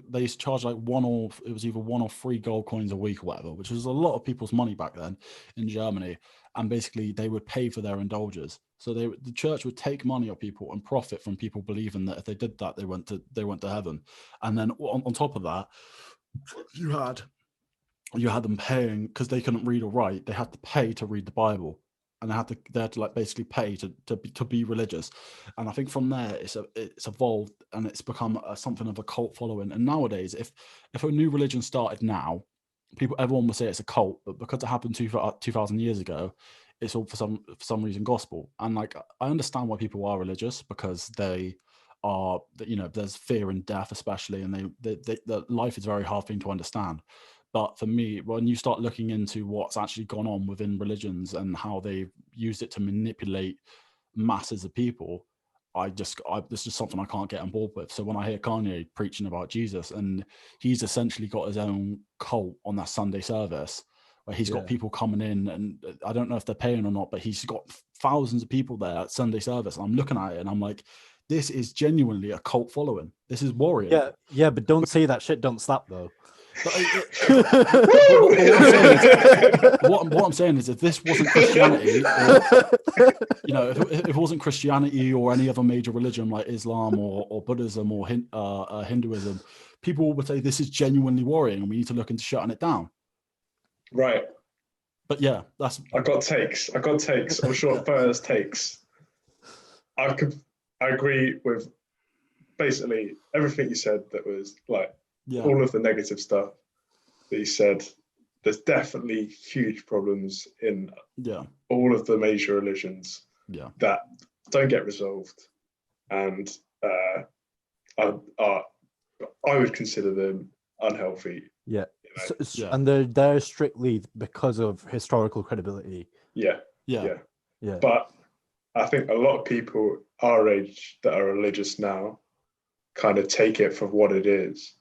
they used to charge like it was either 1 or 3 gold coins a week or whatever, which was a lot of people's money back then in Germany. And basically they would pay for their indulgers. So the church would take money off people and profit from people believing that if they did that, they went to heaven. And then on top of that, you had them paying because they couldn't read or write. They had to pay to read the Bible, and they had to like basically pay to be religious. And I think from there it's evolved and it's become something of a cult following. And nowadays, if a new religion started now, everyone will say it's a cult, but because it happened 2,000 years ago, it's all for some reason gospel. And like I understand why people are religious, because they are, there's fear and death especially, and the life is a very hard thing to understand. But for me, when you start looking into what's actually gone on within religions and how they've used it to manipulate masses of people, this is something I can't get on board with. So when I hear Kanye preaching about Jesus, and he's essentially got his own cult on that Sunday service, where he's got people coming in, and I don't know if they're paying or not, but he's got thousands of people there at Sunday service. And I'm looking at it and I'm like, this is genuinely a cult following. This is warrior. Yeah, but don't say that shit don't slap though. What I'm saying is, if this wasn't Christianity, or, if it wasn't Christianity or any other major religion like Islam or Buddhism or Hinduism, people would say this is genuinely worrying and we need to look into shutting it down. Right. But yeah, I got takes. I'm sure Furs takes. I agree with basically everything you said. That was like all of the negative stuff that you said. There's definitely huge problems in all of the major religions that don't get resolved, and I would consider them unhealthy. Yeah. And they're strictly because of historical credibility. Yeah. But I think a lot of people our age that are religious now kind of take it for what it is.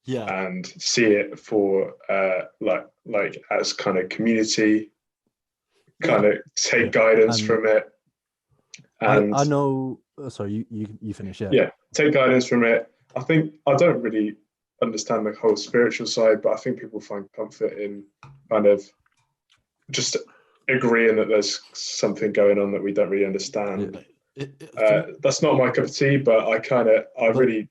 And see it for like as kind of community, kind of take guidance from it. And I know. Sorry, you finish. Yeah, take guidance from it. I think I don't really understand the whole spiritual side, but I think people find comfort in kind of just agreeing that there's something going on that we don't really understand. That's not my cup of tea, but I really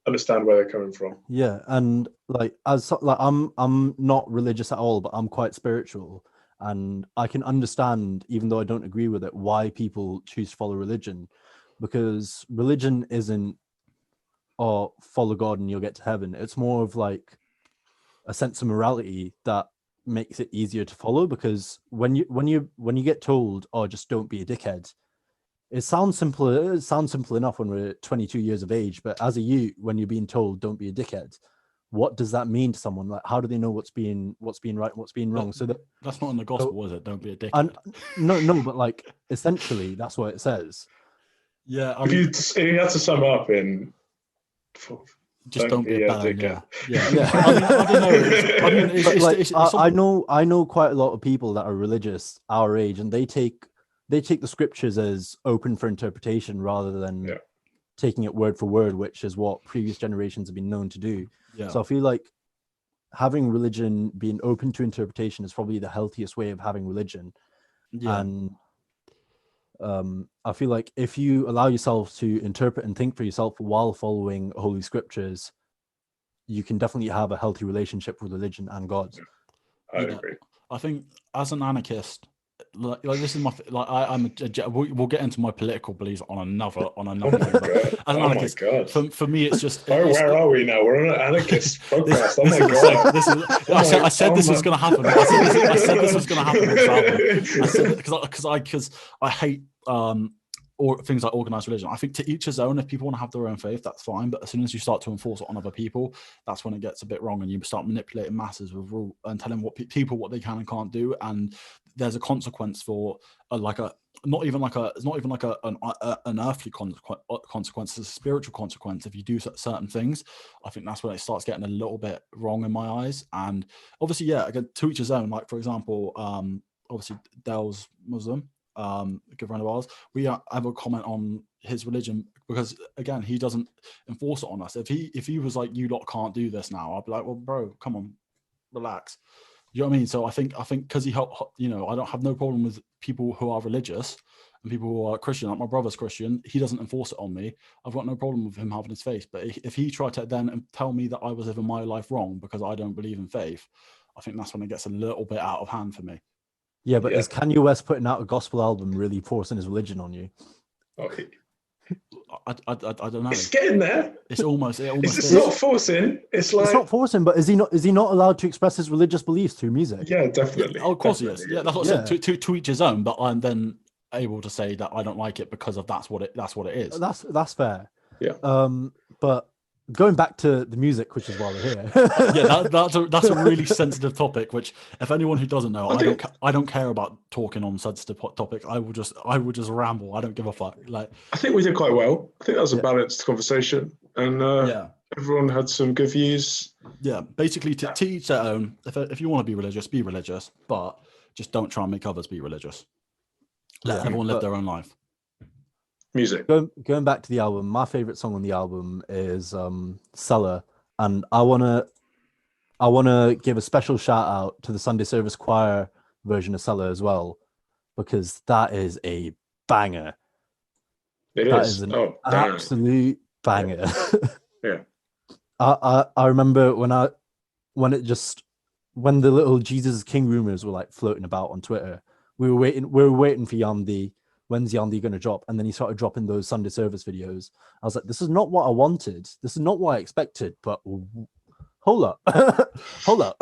understand where they're coming from. Yeah, and I'm not religious at all, but I'm quite spiritual, and I can understand, even though I don't agree with it, why people choose to follow religion, because religion isn't follow God and you'll get to heaven. It's more of like a sense of morality that makes it easier to follow, because when you get told, just don't be a dickhead, it sounds simple enough when we're 22 years of age, but as a youth, when you're being told don't be a dickhead, what does that mean to someone? Like, how do they know what's being right and what's being wrong? So that's not in the gospel, is it? Don't be a dickhead. No, but like essentially that's what it says. Yeah, I mean, if you had to sum up in just don't be a dickhead. Yeah. I know quite a lot of people that are religious our age, and they take the scriptures as open for interpretation rather than taking it word for word, which is what previous generations have been known to do. So I feel like having religion being open to interpretation is probably the healthiest way of having religion. And I feel like if you allow yourself to interpret and think for yourself while following holy scriptures, you can definitely have a healthy relationship with religion and God. I agree. I think as an anarchist, like this is my we'll get into my political beliefs on another thing. As an anarchist, for me, it's just. Where are we now? We're on an anarchist podcast. Oh my god! I said this was going to happen. I said this was going to happen with this album. Because I hate or things like organized religion. I think to each his own. If people want to have their own faith, that's fine. But as soon as you start to enforce it on other people, that's when it gets a bit wrong, and you start manipulating masses with rule and telling people what they can and can't do. And there's a consequence for an earthly consequence, it's a spiritual consequence if you do certain things. I think that's when it starts getting a little bit wrong in my eyes. And obviously, again, to each his own. Like for example, obviously Dell's Muslim. Good friend of ours. We have a comment on his religion because again, he doesn't enforce it on us. If he was like, you lot can't do this now, I'd be like, well, bro, come on, relax. You know what I mean? So I think because he helped, I don't have no problem with people who are religious and people who are Christian. Like my brother's Christian, he doesn't enforce it on me. I've got no problem with him having his faith. But if he tried to then tell me that I was living my life wrong because I don't believe in faith, I think that's when it ggets a little bit out of hand for me. Yeah, but is Kanye West putting out a gospel album really forcing his religion on you? Okay. I don't know. It's getting there. It's almost. It's not forcing. It's not forcing. But is he not allowed to express his religious beliefs through music? Yeah, definitely. Yeah, of course he is. Yeah, that's what I said. To each his own. But I'm then able to say that I don't like it because of that's what it is. That's fair. Yeah. But going back to the music, which is why we're here. Yeah, that's a really sensitive topic. Which, if anyone who doesn't know, I don't care about talking on sensitive topics. I will just ramble. I don't give a fuck. Like, I think we did quite well. I think that was a balanced conversation, and everyone had some good views. Yeah, basically to each their own. If you want to be religious, but just don't try and make others be religious. Let everyone live their own life. Music. Going back to the album, my favorite song on the album is Cellar, and I wanna give a special shout out to the Sunday Service Choir version of Cellar as well, because that is a banger. That is an absolute banger. Yeah. I remember when the little Jesus King rumors were like floating about on Twitter, we were waiting for Yandi. When's Yandi going to drop? And then he started dropping those Sunday service videos. I was like, this is not what I wanted. This is not what I expected, but hold up. Hold up.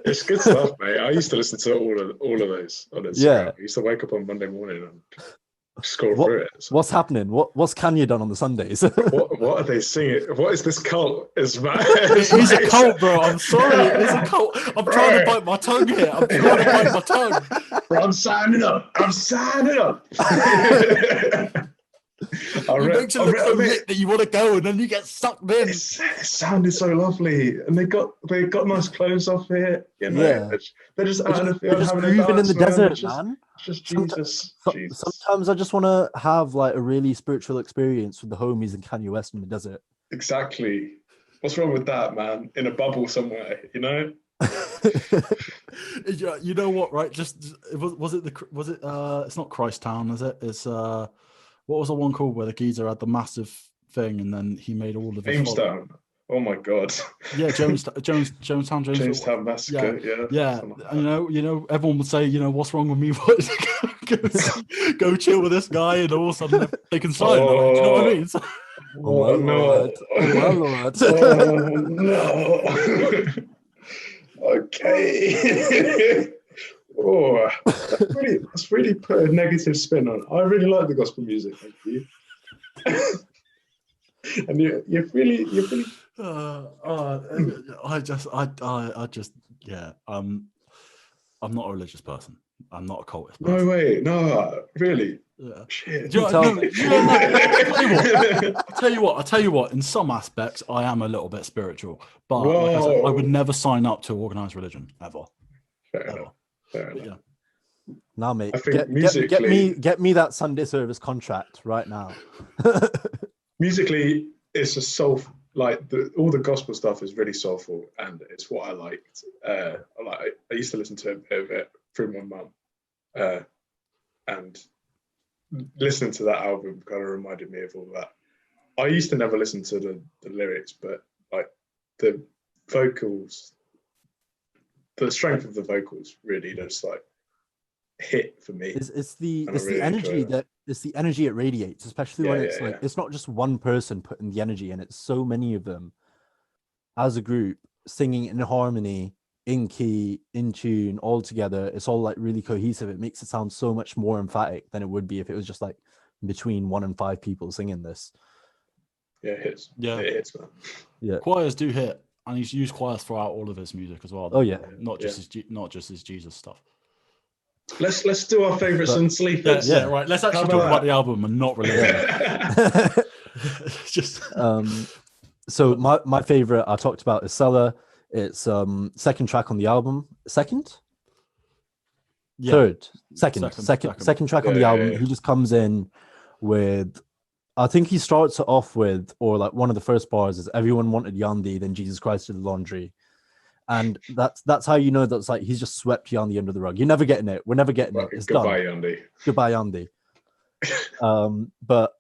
It's good stuff, mate. I used to listen to all of those on Instagram. Yeah. I used to wake up on Monday morning and scroll through it. So. What's happening? What's Kanye done on the Sundays? what are they singing? What is this cult? It's a cult, bro. I'm sorry. It's a cult. I'm trying to bite my tongue here. Bro, I'm signing up. You make it look so lit that you want to go, and then you get sucked in. It sounded so lovely, and they got nice clothes off it. You know, yeah. They're just out in the field having a grooving in the desert, man. Just Jesus. Sometimes I just want to have like a really spiritual experience with the homies and Kanye West in the desert. Exactly. What's wrong with that, man? In a bubble somewhere, you know. Yeah, you know what? Right? Was it it's not Christ Town, is it? It's what was the one called where the geezer had the massive thing and then he made all of his Jamestown. Oh my god. Yeah, Jamestown Massacre. Yeah. You know, everyone would say, what's wrong with me? Go chill with this guy, and all of a sudden they can sign. Do you know what I mean? Oh no! Oh no! Okay. That's really put a negative spin on. I really like the gospel music. Thank you. And you're really. I'm not a religious person. I'm not a cultist person. No way. No, really. Yeah. Shit. I'll tell you what. In some aspects, I am a little bit spiritual, but like I said, I would never sign up to organized religion ever. Fair enough. Yeah. Now, mate, I think get me that Sunday service contract right now. Musically, it's a soul. Like all the gospel stuff is really soulful, and it's what I liked. I used to listen to a bit of it through my mum, and listening to that album kind of reminded me of all that. I used to never listen to the lyrics, but like the vocals, the strength of the vocals really just like hit for me. It's the energy it radiates, especially when it's it's not just one person putting the energy in, it's so many of them as a group singing in harmony, in key, in tune, all together. It's all like really cohesive. It makes it sound so much more emphatic than it would be if it was just like between 1 and 5 people singing this. Yeah, it hits. Yeah, it hits, man. Yeah, choirs do hit, and he's used choirs throughout all of his music as well. Oh yeah, not just his Jesus stuff. Let's do our favourites and sleepers. Yeah, right. Let's actually talk about the album and not religion. Just so my favourite I talked about is Cellar. It's second track on the album. Second track on the album. He just comes in with I think he starts it off with, or like one of the first bars is everyone wanted Yandi, then Jesus Christ did the laundry. And that's how you know that's like he's just swept Yandi under the rug. You're never getting it. We're never getting it. It's goodbye, done. Yandi. Goodbye, Yandi. But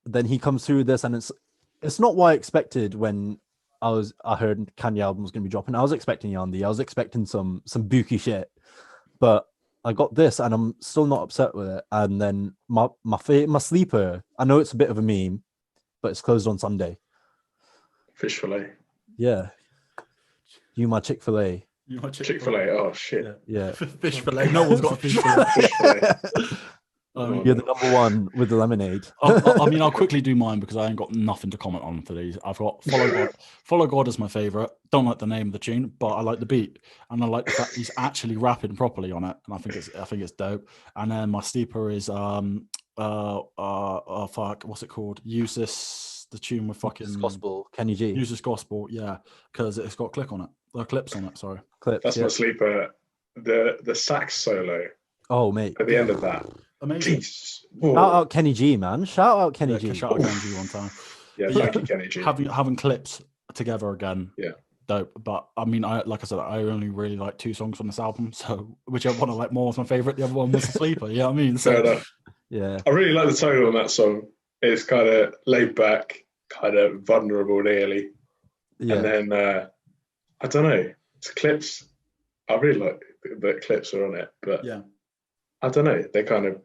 then he comes through this, and it's not what I expected when I heard Kanye album was going to be dropping. I was expecting Yandi. I was expecting some booky shit, but I got this, and I'm still not upset with it. And then my sleeper. I know it's a bit of a meme, but it's closed on Sunday. Fish fillet. Yeah. You my Chick-fil-A. You my Chick-fil-A. Oh shit. Yeah. Fish fillet. No one's got a fish fillet. Fish fillet. You're the number one with the lemonade. I mean, I'll quickly do mine because I ain't got nothing to comment on for these. I've got Follow God. Follow God is my favorite. Don't like the name of the tune, but I like the beat, and I like the fact he's actually rapping properly on it, and I think it's dope. And then my sleeper is fuck, what's it called? Use This, the tune with fucking Gospel, Kenny G. Use This Gospel, yeah, because it's got clips on it. Sorry. Clips. That's my sleeper. The sax solo. Oh mate. At the end of that. Amazing. Shout out Kenny G, man. Shout out Kenny G. Shout out Kenny G one time. Yeah, thank you, Kenny G. Having clips together again. Yeah. Dope. But I mean, like I said, I only really like 2 songs from this album. So whichever one I like more was my favorite. The other one was the sleeper. Yeah, I mean, so, fair enough. Yeah. I really like the tone on that song. It's kind of laid back, kind of vulnerable, nearly. Yeah. And then I don't know. It's clips. I really like the clips are on it, but yeah, I don't know. They kind of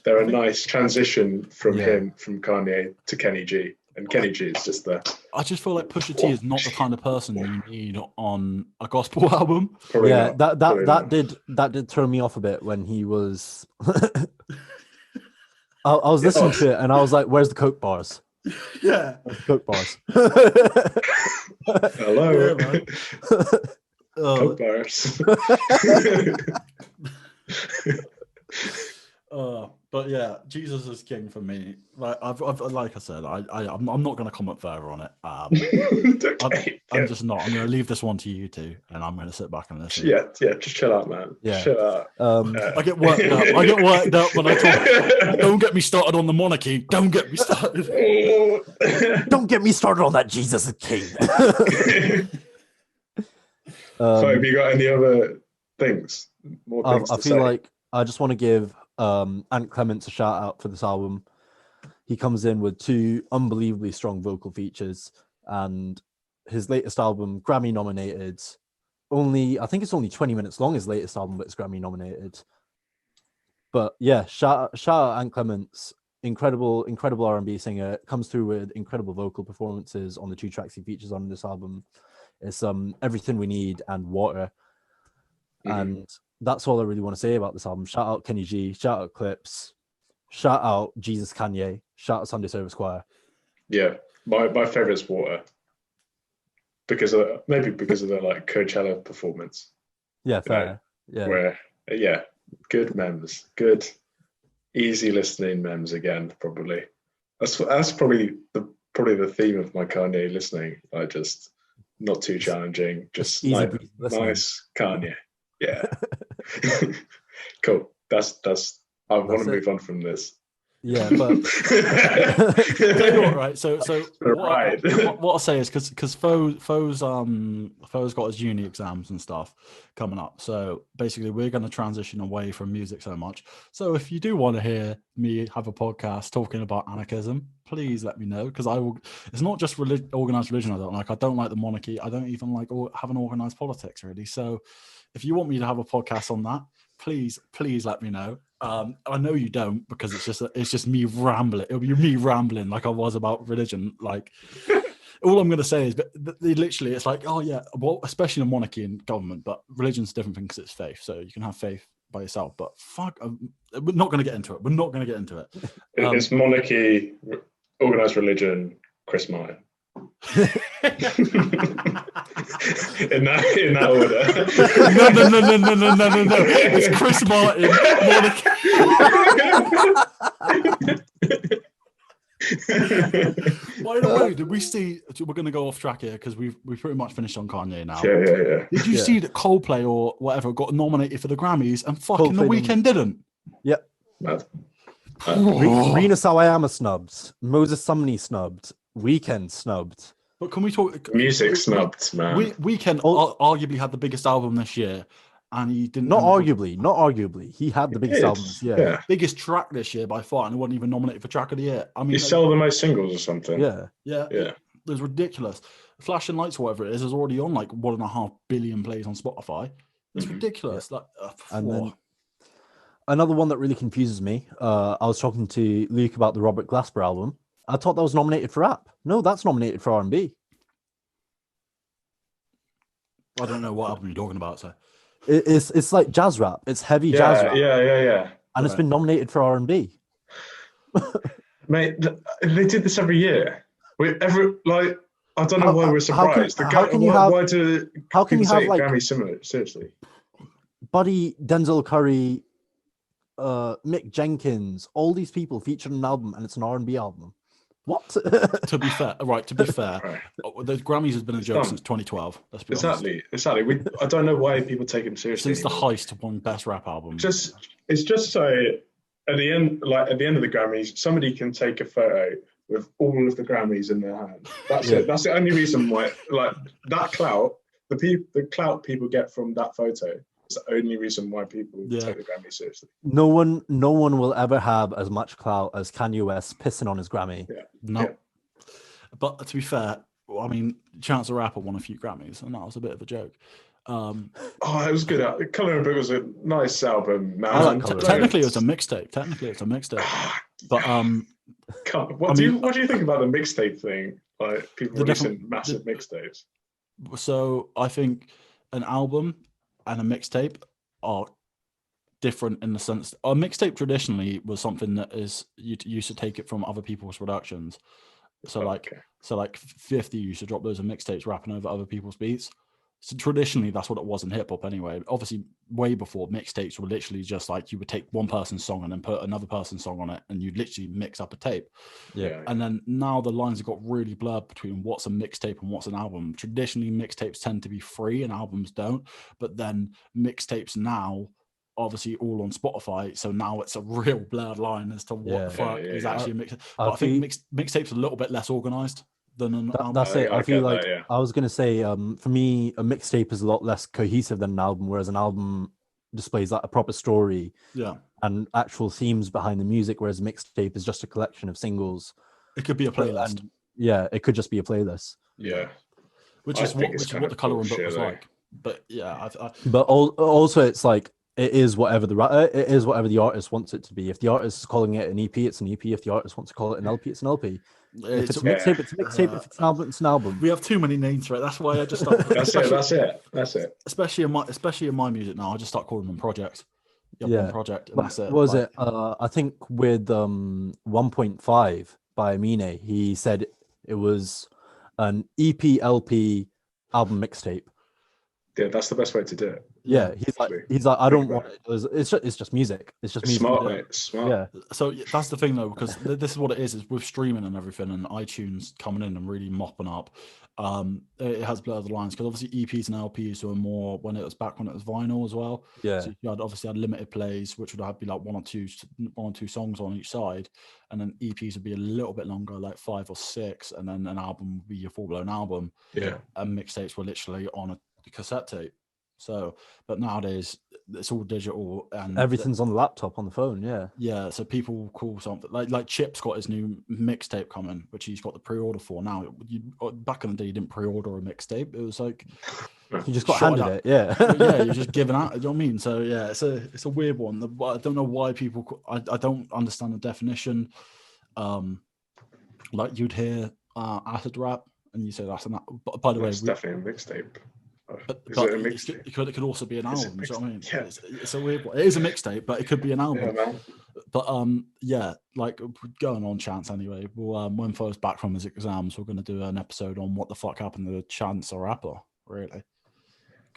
they're a nice transition from Kanye to Kenny G. And Kenny G is just the. I just feel like Pusha T is not the kind of person you need on a gospel album. Probably yeah, not. that did throw me off a bit when he was. I was listening to it and I was like, "Where's the Coke bars?" Yeah, Coke bars. Hello, yeah, man. Coke bars. But yeah, Jesus is king for me. Like I've like I said, I'm not going to comment further on it. Okay. I'm just not. I'm going to leave this one to you two, and I'm going to sit back and listen. Yeah, just chill out, man. Yeah. Chill out. I get worked up. I get worked up when I talk. Don't get me started on the monarchy. Don't get me started. Don't get me started on that Jesus is king. So have you got any other things? More things I to feel say? like I just want to give Ant Clements a shout out for this album. He comes in with 2 unbelievably strong vocal features, and his latest album, Grammy nominated. I think it's only 20 minutes long, his latest album, but it's Grammy nominated. But yeah, shout out Ant Clements, incredible R&B singer, comes through with incredible vocal performances on the 2 tracks he features on this album. It's Everything We Need and Water. And that's all I really want to say about this album. Shout out Kenny G, shout out Clips, shout out Jesus Kanye, shout out Sunday Service Choir. Yeah, my favorite's Water, because of the like Coachella performance. Yeah, fair. Yeah, where good memes, good easy listening memes again. Probably that's probably the theme of my Kanye listening. Like just not too challenging, just nice Kanye. Yeah. Cool. That's I want to move on from this. Yeah, but right. So what I'll say is because Fo's got his uni exams and stuff coming up. So basically we're going to transition away from music so much. So if you do want to hear me have a podcast talking about anarchism, please let me know, because I will. It's not just organized religion I don't like. I don't like the monarchy. I don't even like having organized politics really. So if you want me to have a podcast on that, please let me know. I know you don't, because it's just me rambling. It'll be me rambling like I was about religion. Like all I'm going to say is, but literally, it's like, oh yeah, well, especially in monarchy and government, but religion's a different thing because it's faith. So you can have faith by yourself. But fuck, we're not going to get into it. It's monarchy, organized religion, Chris Martin. in that order. No. It's Chris Martin. By the way, did we see? We're going to go off track here because we pretty much finished on Kanye now. Yeah. Did you see that Coldplay or whatever got nominated for the Grammys and fucking The Weeknd didn't? Yep. Mad. Rina Sawayama snubbed. Moses Sumney snubbed. Weekend snubbed. But can we talk Music snubbed, man. Weekend arguably had the biggest album this year, and he didn't. Not arguably. He had the biggest album this year. Yeah. Biggest track this year by far, and he wasn't even nominated for track of the year. I mean, You sell the most singles or something. Yeah. It was ridiculous. Flashing Lights, or whatever it is already on like 1.5 billion plays on Spotify. It's ridiculous. Like, and then another one that really confuses me. I was talking to Luke about the Robert Glasper album. I thought that was nominated for rap. No, that's nominated for R&B. I don't know what album you're talking about. So it's like jazz rap. It's heavy jazz rap. Yeah. And it's been nominated for R&B. Mate, they did this every year. I don't know why we're surprised. How can you have like Grammy similar? Seriously, Buddy, Denzel Curry, Mick Jenkins, all these people featured in an album, and it's an R&B album. What? To be fair, the Grammys has been a joke since 2012. Let's be honest. Exactly. I don't know why people take him seriously. Since the Heist won Best Rap Album. It's just so at the end of the Grammys, somebody can take a photo with all of the Grammys in their hand. That's it. That's the only reason why. Like that clout, the clout people get from that photo is the only reason why people take the Grammy seriously. No one will ever have as much clout as Kanye West pissing on his Grammy. Yeah. No. Yeah. But to be fair, I mean, Chance the Rapper won a few Grammys, and that was a bit of a joke. It was good. Colour and Book was a nice album. Technically, it was a mixtape. But what do you think about the mixtape thing? Like people releasing massive mixtapes. So I think an album and a mixtape are different in the sense a mixtape traditionally was something that is you used to take it from other people's productions. So like 50 used to drop loads of mixtapes rapping over other people's beats. So traditionally, that's what it was in hip hop anyway. Obviously, way before, mixtapes were literally just like you would take one person's song and then put another person's song on it, and you'd literally mix up a tape. Yeah. And then now the lines have got really blurred between what's a mixtape and what's an album. Traditionally, mixtapes tend to be free and albums don't. But then mixtapes now, obviously, all on Spotify. So now it's a real blurred line as to what the fuck is actually a mixtape. But I think mixtapes are a little bit less organized. That's it. I feel like I was gonna say, for me, a mixtape is a lot less cohesive than an album, whereas an album displays like a proper story, and actual themes behind the music, whereas a mixtape is just a collection of singles. It could be a playlist. It could just be a playlist. Yeah, which is what the Colour and Book was like. But but also it's like it is whatever the artist wants it to be. If the artist is calling it an EP, it's an EP. If the artist wants to call it an LP, it's an LP. If it's a mixtape, it's a mixtape. If it's an album, it's an album. We have too many names for it. That's why I just start. That's it. Especially in my music now, I just start calling them projects. One project, and that's it. What was it? I think with 1.5 by Amine, he said it was an EP, LP, album, mixtape. Yeah, that's the best way to do it. Yeah, he's like I don't want it. It's just music. It's just music. Smart, mate. Smart. Yeah. So that's the thing though, because this is what it is with streaming and everything, and iTunes coming in and really mopping up. It has blurred the lines because obviously EPs and LPs were more when it was vinyl as well. Yeah. So you had limited plays, which would be like one or two songs on each side, and then EPs would be a little bit longer, like 5 or 6, and then an album would be a full blown album. Yeah. And mixtapes were literally on a cassette tape. So, but nowadays it's all digital and everything's on the laptop, on the phone. Yeah. So people call something like Chip's got his new mixtape coming, which he's got the pre-order for now. Back in the day, you didn't pre-order a mixtape. It was like you just got handed it. Yeah, you're just giving out. You know what I mean? So yeah, it's a weird one. I don't know why people. I don't understand the definition. Like you'd hear acid rap, and you say that's an. By the way, it's definitely a mixtape. But it could also be an album. You know what I mean? Yeah. It's a weird one. It is a mixtape, but it could be an album. Yeah, man. But like going on Chance anyway. Well, when Fo's back from his exams, we're going to do an episode on what the fuck happened to Chance the Rapper. Really?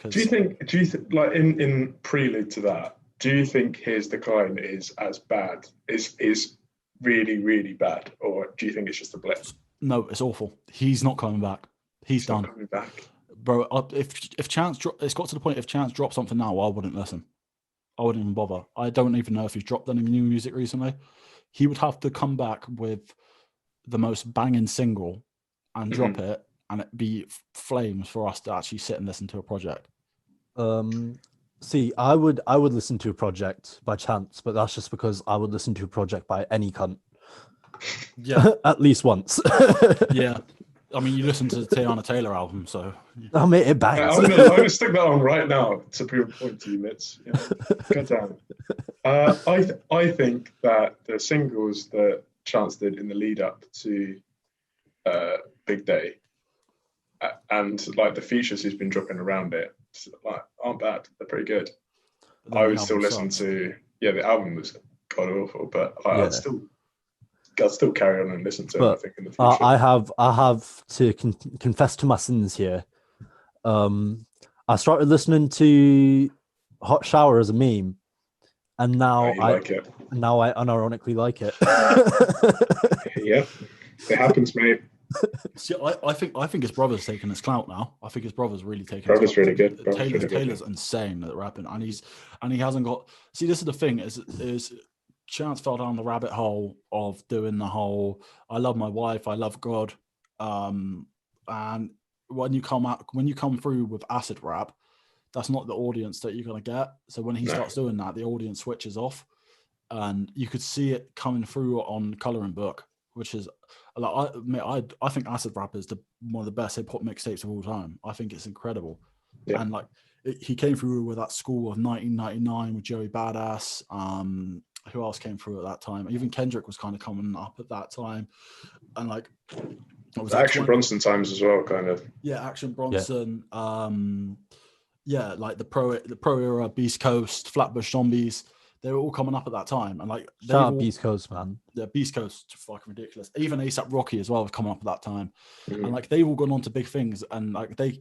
Do you think like in prelude to that? Do you think his decline is as bad? Is really really bad, or do you think it's just a blip? No, it's awful. He's not coming back. He's done. Not coming back. Bro, if Chance it's got to the point if Chance dropped something now, I wouldn't listen. I wouldn't even bother. I don't even know if he's dropped any new music recently. he would have to come back with the most banging single and drop it, and it be flames for us to actually sit and listen to a project. See, I would listen to a project by chance, but that's just because I would listen to a project by any cunt. Yeah, at least once. Yeah, I mean, you listen to the Tiana Taylor album, so I mean, it bangs. I'm gonna stick that on right now to prove a point to you, Mitch. Yeah. God damn. I think that the singles that Chance did in the lead up to Big Day and like the features he's been dropping around it, like aren't bad. They're pretty good. I would still listen to the album was god awful, but I'd still carry on and listen to it. I think in the future. I have to confess to my sins here. I started listening to Hot Shower as a meme, and now I unironically like it. Yeah, it happens, mate. See, I think his brother's taking his clout now. I think his brother's really taking. Brother's really good. Taylor's insane at rapping, and he hasn't got. See, this is the thing: is Chance fell down the rabbit hole of doing the whole "I love my wife, I love God," and when you come through with acid rap, that's not the audience that you're gonna get. So when he starts doing that, the audience switches off, and you could see it coming through on Coloring Book, which is like I think acid rap is one of the best hip hop mixtapes of all time. I think it's incredible, and like he came through with that school of 1999 with Joey Badass. Who else came through at that time? Even Kendrick was kind of coming up at that time, and like it was Action Bronson times as well, kind of. Yeah, Action Bronson. Like the pro era Beast Coast, Flatbush Zombies. They were all coming up at that time, and like shout out Beast Coast, man. Yeah, Beast Coast, fucking ridiculous. Even ASAP Rocky as well was coming up at that time, and like they've all gone on to big things, and like they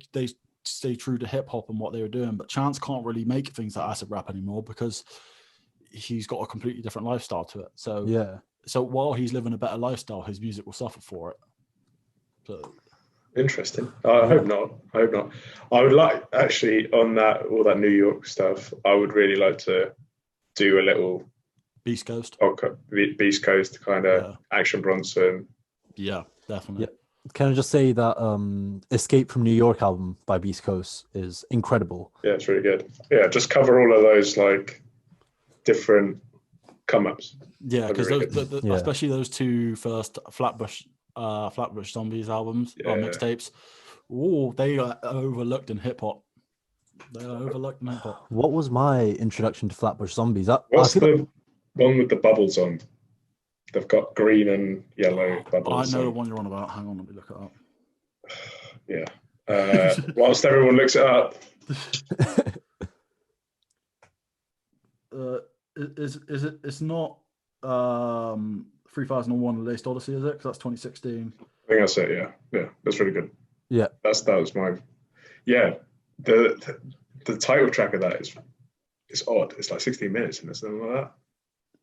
stay true to hip hop and what they were doing. But Chance can't really make things like acid rap anymore because he's got a completely different lifestyle to it. So so while he's living a better lifestyle, his music will suffer for it. So interesting. I hope not. I would like, actually, on that all that New York stuff, I would really like to do a little Beast Coast kind of Action Bronson. Yeah, definitely. Yeah. Can I just say that Escape from New York album by Beast Coast is incredible. Yeah, it's really good. Yeah, just cover all of those like different come-ups. Yeah, because especially those two first Flatbush Zombies albums or mixtapes, they are overlooked in hip hop. They are overlooked in hip hop. What was my introduction to Flatbush Zombies? What's the one with the bubbles on? They've got green and yellow bubbles. I know the one you're on about. Hang on, let me look it up. Yeah. Whilst everyone looks it up. It's not 3001 Laced Odyssey, is it? Because that's 2016. I think that's it. Yeah, that's really good. Yeah, that was my. Yeah, the title track of that is odd. It's like 16 minutes and something like that.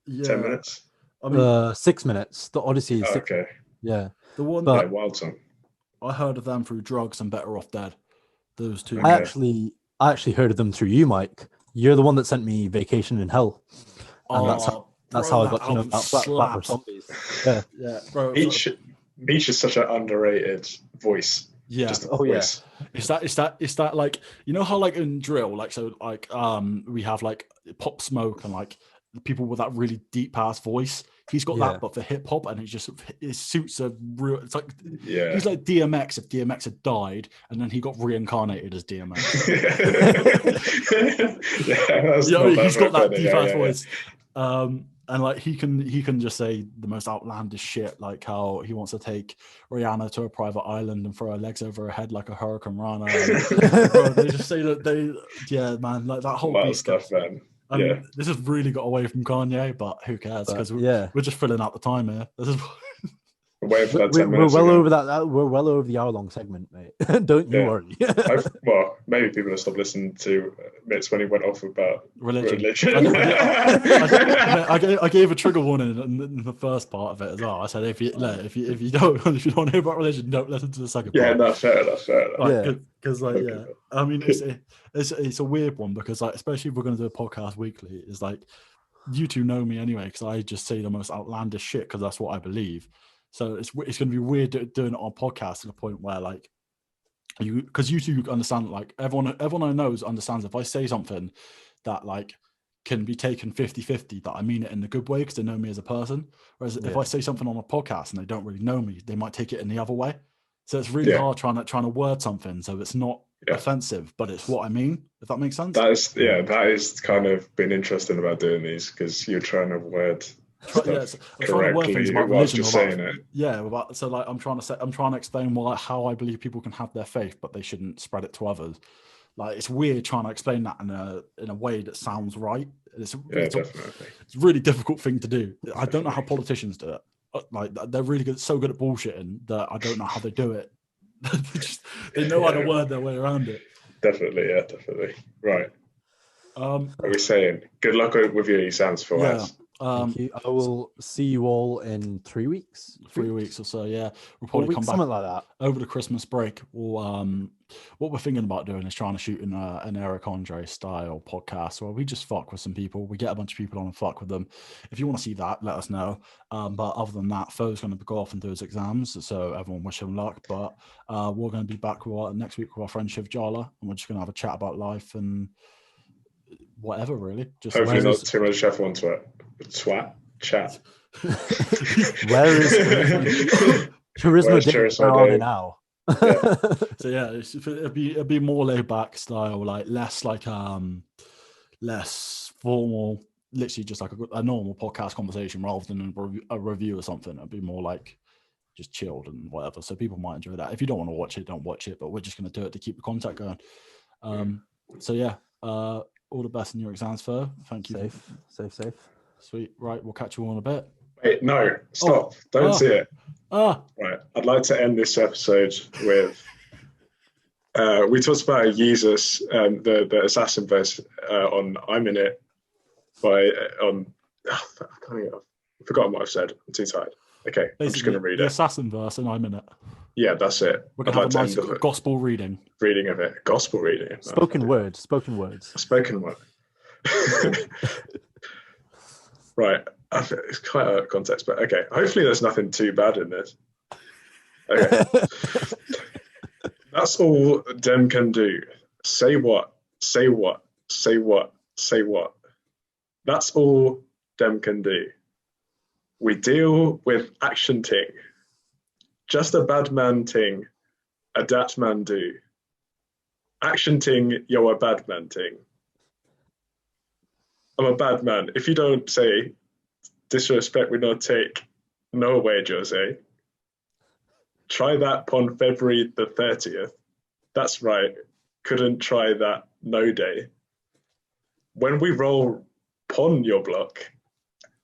Yeah, 10 minutes. I mean, 6 minutes. The Odyssey is 6. Okay. Yeah, the one. Wild song. I heard of them through Drugs and Better Off Dead. Those two. I actually heard of them through you, Mike. You're the one that sent me Vacation in Hell. And that's how I got to know about Flatbush Zombies. Yeah, bro. Beach is such an underrated voice. Yeah. Just voice. Is that like, you know how like in drill, like so like we have like Pop Smoke and like the people with that really deep ass voice. He's got that, but for hip hop, and it suits a real. It's like he's like DMX if DMX had died, and then he got reincarnated as DMX. He's got that deep ass voice, and like he can just say the most outlandish shit, like how he wants to take Rihanna to a private island and throw her legs over her head like a Hurricane Rana. Bro, they just say that man, like that whole wild stuff, man. I mean, this has really got away from Kanye, but who cares? Because we're just filling out the time here. This is we're well over that. We're well over the hour-long segment, mate. Don't you worry. Well, maybe people have stopped listening to Mitz when he went off about religion. I gave a trigger warning in the first part of it as well. I said if you don't want to hear about religion, don't listen to the second part. Yeah, that's fair. Because I mean, it's a weird one because like especially if we're going to do a podcast weekly, it's like you two know me anyway, because I just say the most outlandish shit because that's what I believe. So it's going to be weird doing it on a podcast to the point where like because you two understand, like everyone I know understands if I say something that like can be taken 50-50, that I mean it in a good way because they know me as a person. Whereas if I say something on a podcast and they don't really know me, they might take it in the other way. So it's really hard trying to word something so it's not offensive, but it's what I mean, if that makes sense. That is kind of been interesting about doing these, because you're trying to word stuff correctly whilst you're saying it. Yeah, so like I'm trying to explain how I believe people can have their faith, but they shouldn't spread it to others. Like it's weird trying to explain that in a way that sounds right. It's a really difficult thing to do. I don't know how politicians do it. Like they're really good, so good at bullshitting that I don't know how they do it. They know how to word their way around it. Definitely. Right. Are we saying good luck with your exams for us? Thank you. I will see you all in 3 weeks. 3 weeks or so, yeah. We'll probably come back something like that over the Christmas break. We'll, what we're thinking about doing is trying to shoot an Eric Andre style podcast where we just fuck with some people. We get a bunch of people on and fuck with them. If you want to see that, let us know. But other than that, Fo's going to go off and do his exams, so everyone wish him luck. But we're going to be back next week with our friend Shiv Jala, and we're just going to have a chat about life and whatever, really. Just hopefully not too much F1 twat chat. Where is Charisma now? So yeah, it'd be more laid back style, like less formal, literally just like a normal podcast conversation rather than a review or something. It'd be more like just chilled and whatever. So people might enjoy that. If you don't want to watch it, don't watch it. But we're just going to do it to keep the contact going. So yeah, all the best in your exams, Fur. Thank you. Safe. Sweet. Right, we'll catch you all in a bit. Wait, no, stop. Don't see it. Right. I'd like to end this episode with we talked about Jesus, the assassin verse on I'm in it I've forgotten what I've said. I'm too tired. Okay, basically, I'm just going to read the it. Assassin verse and I'm in it. Yeah, that's it. We're going to have a nice gospel reading. Reading of it. Gospel reading. Spoken words. Spoken word. Right. It's quite out of context, but okay. Hopefully there's nothing too bad in this. Okay. That's all Dem can do. Say what? That's all Dem can do. We deal with action ting. Just a bad man ting. A dat man do. Action ting, yo a bad man ting. I'm a bad man. If you don't say disrespect we not take, no way, Jose. Try that pon February the 30th. That's right. Couldn't try that no day. When we roll pon your block,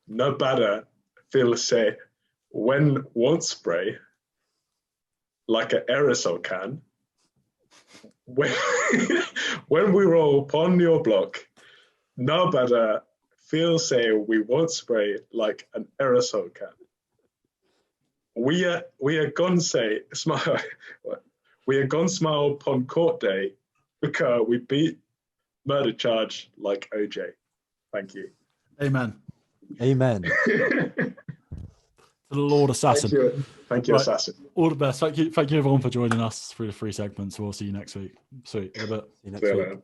no better feel say when won't spray like an aerosol can. When we roll pon your block, no better feel say we won't spray like an aerosol can. We are gone say smile. We are gone smile upon court day because we beat murder charge like OJ. Thank you. Amen. To the Lord Assassin. Thank you, right. Assassin. All the best. Thank you everyone for joining us through the 3 segments. We'll see you next week. Sweet. In a bit. See you next week.